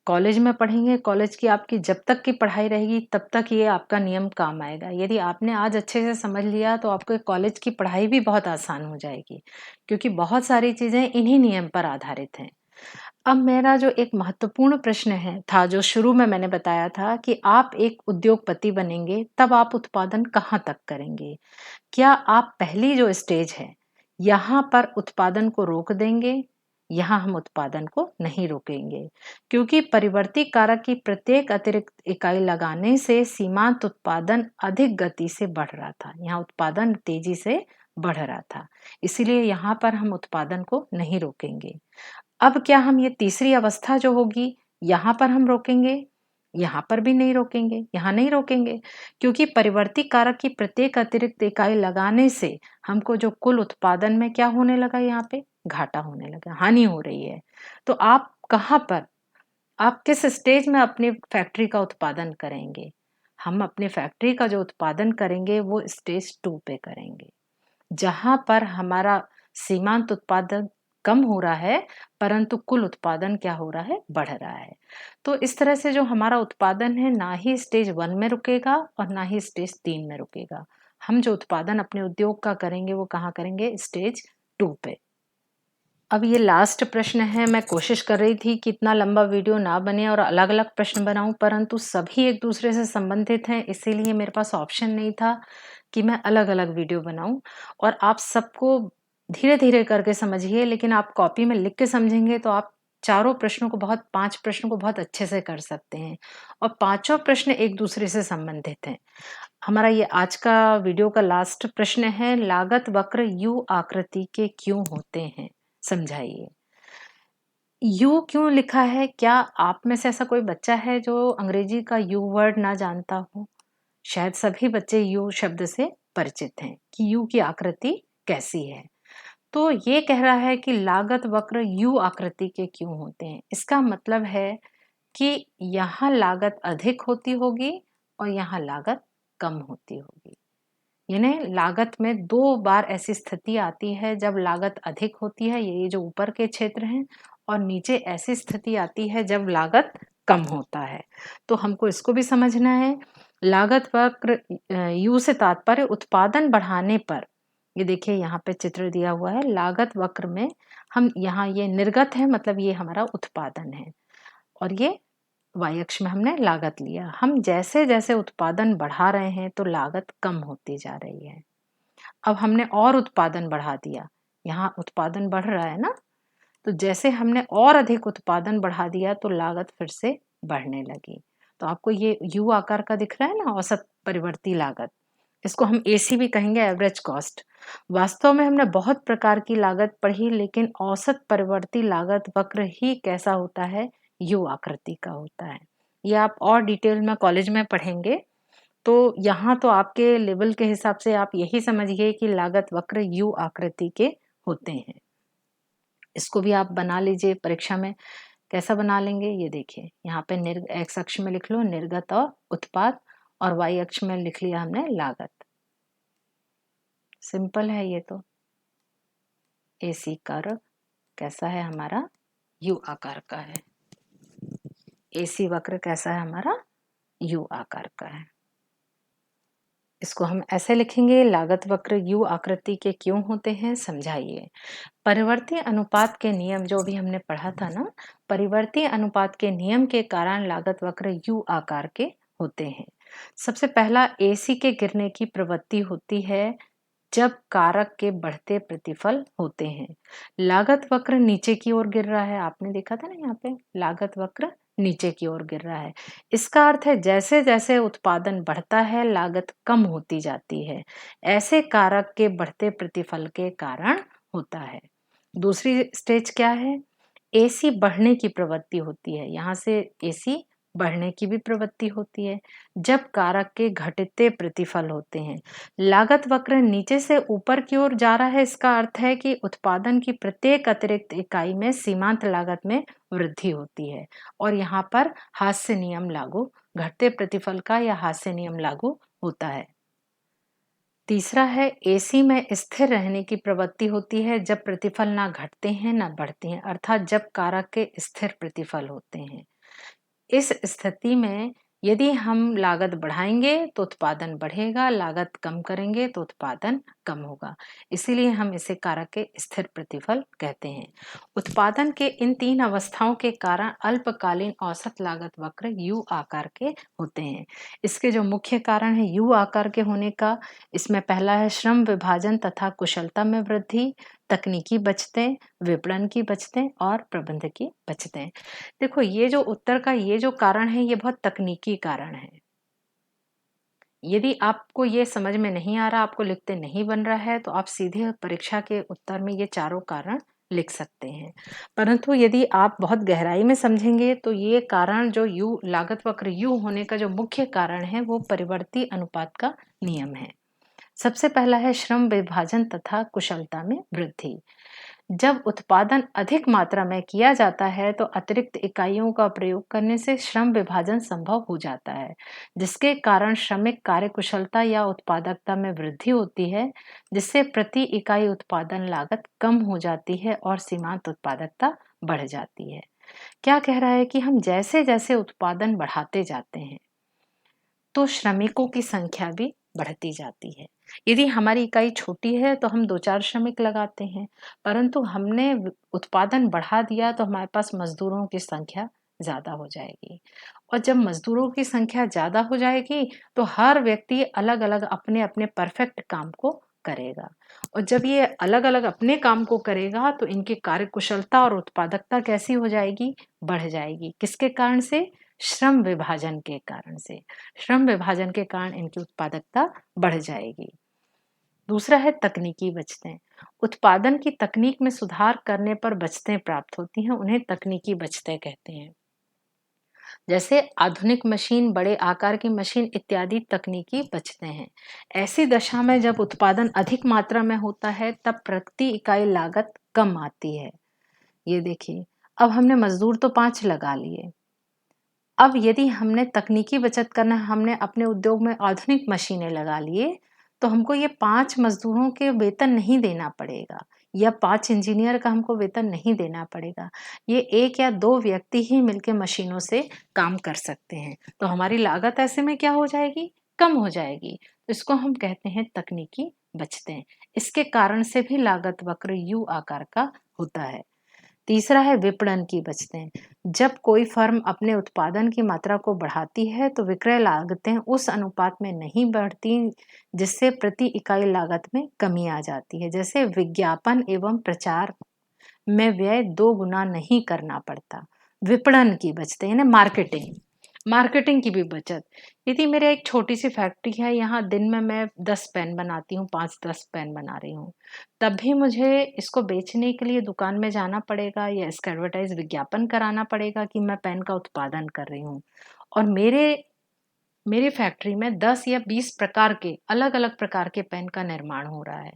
कॉलेज में पढ़ेंगे, कॉलेज की आपकी जब तक की पढ़ाई रहेगी तब तक ये आपका नियम काम आएगा। यदि आपने आज अच्छे से समझ लिया तो आपके कॉलेज की पढ़ाई भी बहुत आसान हो जाएगी, क्योंकि बहुत सारी चीजें इन्हीं नियम पर आधारित हैं। अब मेरा जो एक महत्वपूर्ण प्रश्न है था, जो शुरू में मैंने बताया था कि आप एक उद्योगपति बनेंगे तब आप उत्पादन कहाँ तक करेंगे? क्या आप पहली जो स्टेज है, यहाँ पर उत्पादन को रोक देंगे? यहाँ हम उत्पादन को नहीं रोकेंगे, क्योंकि परिवर्ती कारक की प्रत्येक अतिरिक्त इकाई लगाने से सीमांत उत्पादन अधिक गति से बढ़ रहा था। यहाँ उत्पादन तेजी से बढ़ रहा था, इसीलिए यहाँ पर हम उत्पादन को नहीं रोकेंगे। अब क्या हम ये तीसरी अवस्था जो होगी, यहाँ पर हम रोकेंगे? यहाँ पर भी नहीं रोकेंगे, यहाँ नहीं रोकेंगे, क्योंकि परिवर्ती कारक की प्रत्येक अतिरिक्त इकाई लगाने से हमको जो कुल उत्पादन में क्या होने लगा? यहाँ पे घाटा होने लगा, हानि हो रही है। तो आप कहाँ पर, आप किस स्टेज में अपनी फैक्ट्री का उत्पादन करेंगे? हम अपने फैक्ट्री का जो उत्पादन करेंगे वो स्टेज 2 पे करेंगे, जहां पर हमारा सीमांत उत्पादन कम हो रहा है, परंतु कुल उत्पादन क्या हो रहा है? बढ़ रहा है। तो इस तरह से जो हमारा उत्पादन है, ना ही स्टेज 1 में रुकेगा और ना ही स्टेज 3 में रुकेगा। हम जो उत्पादन अपने उद्योग का करेंगे वो कहाँ करेंगे? स्टेज 2 पे। अब ये लास्ट प्रश्न है। मैं कोशिश कर रही थी कि इतना लंबा वीडियो ना बने और अलग-अलग प्रश्न बनाऊँ, परंतु सभी एक दूसरे से संबंधित हैं, इसीलिए मेरे पास ऑप्शन नहीं था कि मैं अलग-अलग वीडियो बनाऊँ। और आप सबको धीरे-धीरे करके समझिए, लेकिन आप कॉपी में लिख के समझेंगे तो आप चारों प्रश्नों को 5 प्रश्नों को बहुत अच्छे से कर सकते हैं, और पाँचों प्रश्न एक दूसरे से संबंधित हैं। हमारा ये आज का वीडियो का लास्ट प्रश्न है, लागत वक्र यू आकृति के क्यों होते हैं? समझाइए। यू क्यों लिखा है? क्या आप में से ऐसा कोई बच्चा है जो अंग्रेजी का यू वर्ड ना जानता हो? शायद सभी बच्चे यू शब्द से परिचित हैं कि यू की आकृति कैसी है। तो ये कह रहा है कि लागत वक्र यू आकृति के क्यों होते हैं? इसका मतलब है कि यहाँ लागत अधिक होती होगी और यहाँ लागत कम होती होगी। यानी लागत में 2 बार ऐसी स्थिति आती है जब लागत अधिक होती है, ये जो ऊपर के क्षेत्र हैं, और नीचे ऐसी स्थिति आती है जब लागत कम होता है। तो हमको इसको भी समझना है। लागत वक्र यू से तात्पर्य उत्पादन बढ़ाने पर, ये देखिए यहाँ पे चित्र दिया हुआ है। लागत वक्र में हम यहाँ ये निर्गत है, मतलब ये हमारा उत्पादन है, और ये वाई अक्ष में हमने लागत लिया। हम जैसे जैसे उत्पादन बढ़ा रहे हैं तो लागत कम होती जा रही है। अब हमने और उत्पादन बढ़ा दिया, यहाँ उत्पादन बढ़ रहा है ना, तो जैसे हमने और अधिक उत्पादन बढ़ा दिया तो लागत फिर से बढ़ने लगी। तो आपको ये यू आकार का दिख रहा है ना, औसत परिवर्ती लागत। इसको हम एसी भी कहेंगे, एवरेज कॉस्ट। वास्तव में हमने बहुत प्रकार की लागत पढ़ी, लेकिन औसत परिवर्ती लागत वक्र ही कैसा होता है? यू आकृति का होता है। ये आप और डिटेल में कॉलेज में पढ़ेंगे। तो यहाँ तो आपके लेवल के हिसाब से आप यही समझिए कि लागत वक्र यू आकृति के होते हैं। इसको भी आप बना लीजिए परीक्षा में। कैसा बना लेंगे ये देखिए, यहाँ पे एक्स अक्ष में लिख लो निर्गत और उत्पाद, और वाई अक्ष में लिख लिया हमने लागत। सिंपल है ये तो। एसी कर्व कैसा है हमारा? यू आकार का है। एसी वक्र कैसा है हमारा? यू आकार का है। इसको हम ऐसे लिखेंगे, लागत वक्र यू आकृति के क्यों होते हैं? समझाइए। परिवर्ती अनुपात के नियम जो भी हमने पढ़ा था ना, परिवर्ती अनुपात के नियम के कारण लागत वक्र यू आकार के होते हैं। सबसे पहला, एसी के गिरने की प्रवृत्ति होती है जब कारक के बढ़ते प्रतिफल होते हैं। लागत वक्र नीचे की ओर गिर रहा है, आपने देखा था ना, यहाँ पे लागत वक्र नीचे की ओर गिर रहा है। इसका अर्थ है जैसे जैसे उत्पादन बढ़ता है लागत कम होती जाती है। ऐसे कारक के बढ़ते प्रतिफल के कारण होता है। दूसरी स्टेज क्या है? एसी बढ़ने की प्रवृत्ति होती है। यहाँ से एसी बढ़ने की भी प्रवृत्ति होती है जब कारक के घटते प्रतिफल होते हैं। लागत वक्र नीचे से ऊपर की ओर जा रहा है, इसका अर्थ है कि उत्पादन की प्रत्येक अतिरिक्त इकाई में सीमांत लागत में वृद्धि होती है, और यहाँ पर हास्य नियम लागू, घटते प्रतिफल का या हास्य नियम लागू होता है। तीसरा है, एसी में स्थिर रहने की प्रवृत्ति होती है जब प्रतिफल ना घटते हैं ना बढ़ते हैं, अर्थात जब कारक के स्थिर प्रतिफल होते हैं। इस स्थिति में यदि हम लागत बढ़ाएंगे तो उत्पादन बढ़ेगा, लागत कम करेंगे तो उत्पादन कम होगा। इसीलिए हम इसे कारक के स्थिर प्रतिफल कहते हैं। उत्पादन के इन 3 अवस्थाओं के कारण अल्पकालीन औसत लागत वक्र यू आकार के होते हैं। इसके जो मुख्य कारण है यू आकार के होने का, इसमें पहला है श्रम विभाजन तथा कुशलता में वृद्धि, तकनीकी बचतें, विपणन की बचतें और प्रबंध की बचतें। देखो ये जो उत्तर का ये जो कारण है, ये बहुत तकनीकी कारण है। यदि आपको ये समझ में नहीं आ रहा, आपको लिखते नहीं बन रहा है, तो आप सीधे परीक्षा के उत्तर में ये चारों कारण लिख सकते हैं। परंतु यदि आप बहुत गहराई में समझेंगे तो ये कारण जो यू लागत वक्र यू होने का जो मुख्य कारण है वो परिवर्ती अनुपात का नियम है। सबसे पहला है श्रम विभाजन तथा कुशलता में वृद्धि। जब उत्पादन अधिक मात्रा में किया जाता है तो अतिरिक्त इकाइयों का प्रयोग करने से श्रम विभाजन संभव हो जाता है, जिसके कारण श्रमिक कार्यकुशलता या उत्पादकता में वृद्धि होती है, जिससे प्रति इकाई उत्पादन लागत कम हो जाती है और सीमांत उत्पादकता बढ़ जाती है। क्या कह रहा है कि हम जैसे जैसे उत्पादन बढ़ाते जाते हैं तो श्रमिकों की संख्या भी बढ़ती जाती है। यदि हमारी इकाई छोटी है तो हम 2-4 श्रमिक लगाते हैं, परंतु हमने उत्पादन बढ़ा दिया तो हमारे पास मजदूरों की संख्या ज़्यादा हो जाएगी। और जब मजदूरों की संख्या ज़्यादा हो जाएगी तो हर व्यक्ति अलग-अलग अपने-अपने परफेक्ट काम को करेगा। और जब ये अलग-अलग अपने काम को करेगा तो इनकी कार्यकुशलता और उत्पादकता कैसी हो जाएगी? बढ़ जाएगी। किसके कारण से? श्रम विभाजन के कारण से। श्रम विभाजन के कारण इनकी उत्पादकता बढ़ जाएगी। दूसरा है तकनीकी बचतें। उत्पादन की तकनीक में सुधार करने पर बचतें प्राप्त होती हैं, उन्हें तकनीकी बचतें कहते हैं। जैसे आधुनिक मशीन, बड़े आकार की मशीन इत्यादि तकनीकी बचतें हैं। ऐसी दशा में जब उत्पादन अधिक मात्रा में होता है तब प्रति इकाई लागत कम आती है। ये देखिए, अब हमने मजदूर तो 5 लगा लिए। अब यदि हमने तकनीकी बचत करना है, हमने अपने उद्योग में आधुनिक मशीनें लगा लिए, तो हमको ये 5 मज़दूरों के वेतन नहीं देना पड़ेगा या 5 इंजीनियर का हमको वेतन नहीं देना पड़ेगा। ये 1 या 2 व्यक्ति ही मिलके मशीनों से काम कर सकते हैं। तो हमारी लागत ऐसे में क्या हो जाएगी? कम हो जाएगी। तो इसको हम कहते हैं तकनीकी बचतें। इसके कारण से भी लागत वक्र यू आकार का होता है। तीसरा है विपणन की बचतें। जब कोई फर्म अपने उत्पादन की मात्रा को बढ़ाती है तो विक्रय लागतें उस अनुपात में नहीं बढ़ती, जिससे प्रति इकाई लागत में कमी आ जाती है। जैसे विज्ञापन एवं प्रचार में व्यय 2 गुना नहीं करना पड़ता। विपणन की बचतें यानी मार्केटिंग, मार्केटिंग की भी बचत। यदि मेरे एक छोटी सी फैक्ट्री है, यहाँ दिन में मैं 10 पेन बनाती हूँ, 5-10 पेन बना रही हूँ, तब भी मुझे इसको बेचने के लिए दुकान में जाना पड़ेगा या इसका एडवर्टाइज विज्ञापन कराना पड़ेगा कि मैं पेन का उत्पादन कर रही हूँ। और मेरी फैक्ट्री में 10 या 20 प्रकार के अलग-अलग प्रकार के पेन का निर्माण हो रहा है।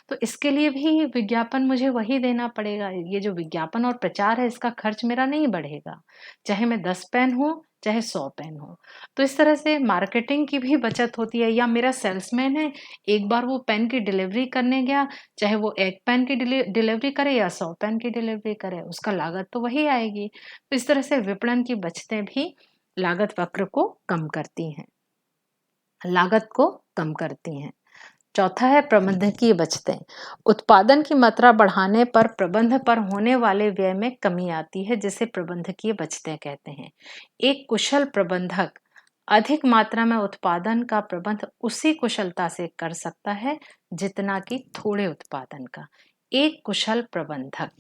तो इसके लिए भी विज्ञापन मुझे वही देना पड़ेगा। ये जो विज्ञापन और प्रचार है इसका खर्च मेरा नहीं बढ़ेगा, चाहे मैं 10 पेन हो, चाहे 100 पेन हो। तो इस तरह से मार्केटिंग की भी बचत होती है। या मेरा सेल्समैन है, एक बार वो पेन की डिलीवरी करने गया, चाहे वो 1 पेन की डिलीवरी करे या 100 पेन की डिलीवरी करे, उसका लागत तो वही आएगी। तो इस तरह से विपणन की बचतें भी लागत वक्र को कम करती हैं, लागत को कम करती हैं। चौथा है प्रबंधकीय बचतें। उत्पादन की मात्रा बढ़ाने पर प्रबंध पर होने वाले व्यय में कमी आती है, जिसे प्रबंधकीय बचतें कहते हैं। एक कुशल प्रबंधक अधिक मात्रा में उत्पादन का प्रबंध उसी कुशलता से कर सकता है जितना कि थोड़े उत्पादन का। एक कुशल प्रबंधक।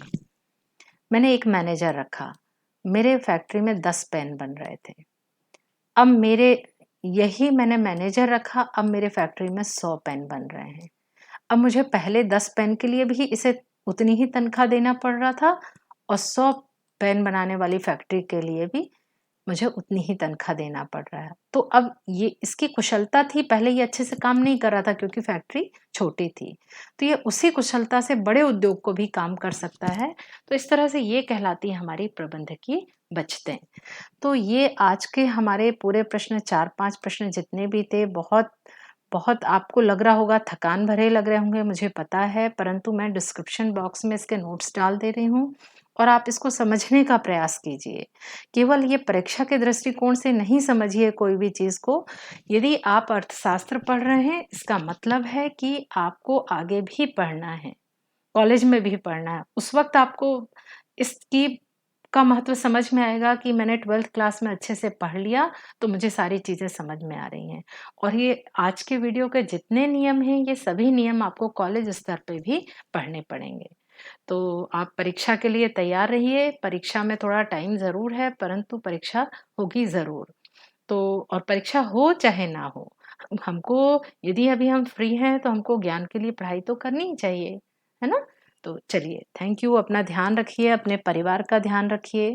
मैंने एक मैनेजर रखा, मेरे फैक्ट्री में 10 पेन बन रहे थे। अब मेरे यही मैंने मैनेजर रखा, अब मेरे फैक्ट्री में 100 पेन बन रहे हैं। अब मुझे पहले 10 पेन के लिए भी इसे उतनी ही तनख्वाह देना पड़ रहा था और 100 पेन बनाने वाली फैक्ट्री के लिए भी मुझे उतनी ही तनख्वाह देना पड़ रहा है। तो अब ये इसकी कुशलता थी, पहले ये अच्छे से काम नहीं कर रहा था क्योंकि फैक्ट्री छोटी थी। तो ये उसी कुशलता से बड़े उद्योग को भी काम कर सकता है। तो इस तरह से ये कहलाती है हमारी प्रबंधकीय बचतें। तो ये आज के हमारे पूरे प्रश्न 4-5 प्रश्न जितने भी थे, बहुत बहुत आपको लग रहा होगा थकान भरे लग रहे होंगे, मुझे पता है, परंतु मैं डिस्क्रिप्शन बॉक्स में इसके नोट्स डाल दे रही हूँ और आप इसको समझने का प्रयास कीजिए। केवल ये परीक्षा के दृष्टिकोण से नहीं समझिए कोई भी चीज़ को। यदि आप अर्थशास्त्र पढ़ रहे हैं, इसका मतलब है कि आपको आगे भी पढ़ना है, कॉलेज में भी पढ़ना है। उस वक़्त आपको इसकी का महत्व समझ में आएगा कि मैंने 12th क्लास में अच्छे से पढ़ लिया, तो मुझे सारी चीज़ें समझ में आ रही हैं। और ये आज के वीडियो के जितने नियम हैं, ये सभी नियम आपको कॉलेज स्तर पे भी पढ़ने पड़ेंगे। तो आप परीक्षा के लिए तैयार रहिए। परीक्षा में थोड़ा टाइम ज़रूर है, परंतु परीक्षा होगी ज़रूर। तो और परीक्षा हो चाहे ना हो, हमको यदि अभी हम फ्री हैं, तो हमको ज्ञान के लिए पढ़ाई तो करनी ही चाहिए, है ना? तो चलिए, थैंक यू। अपना ध्यान रखिए, अपने परिवार का ध्यान रखिए।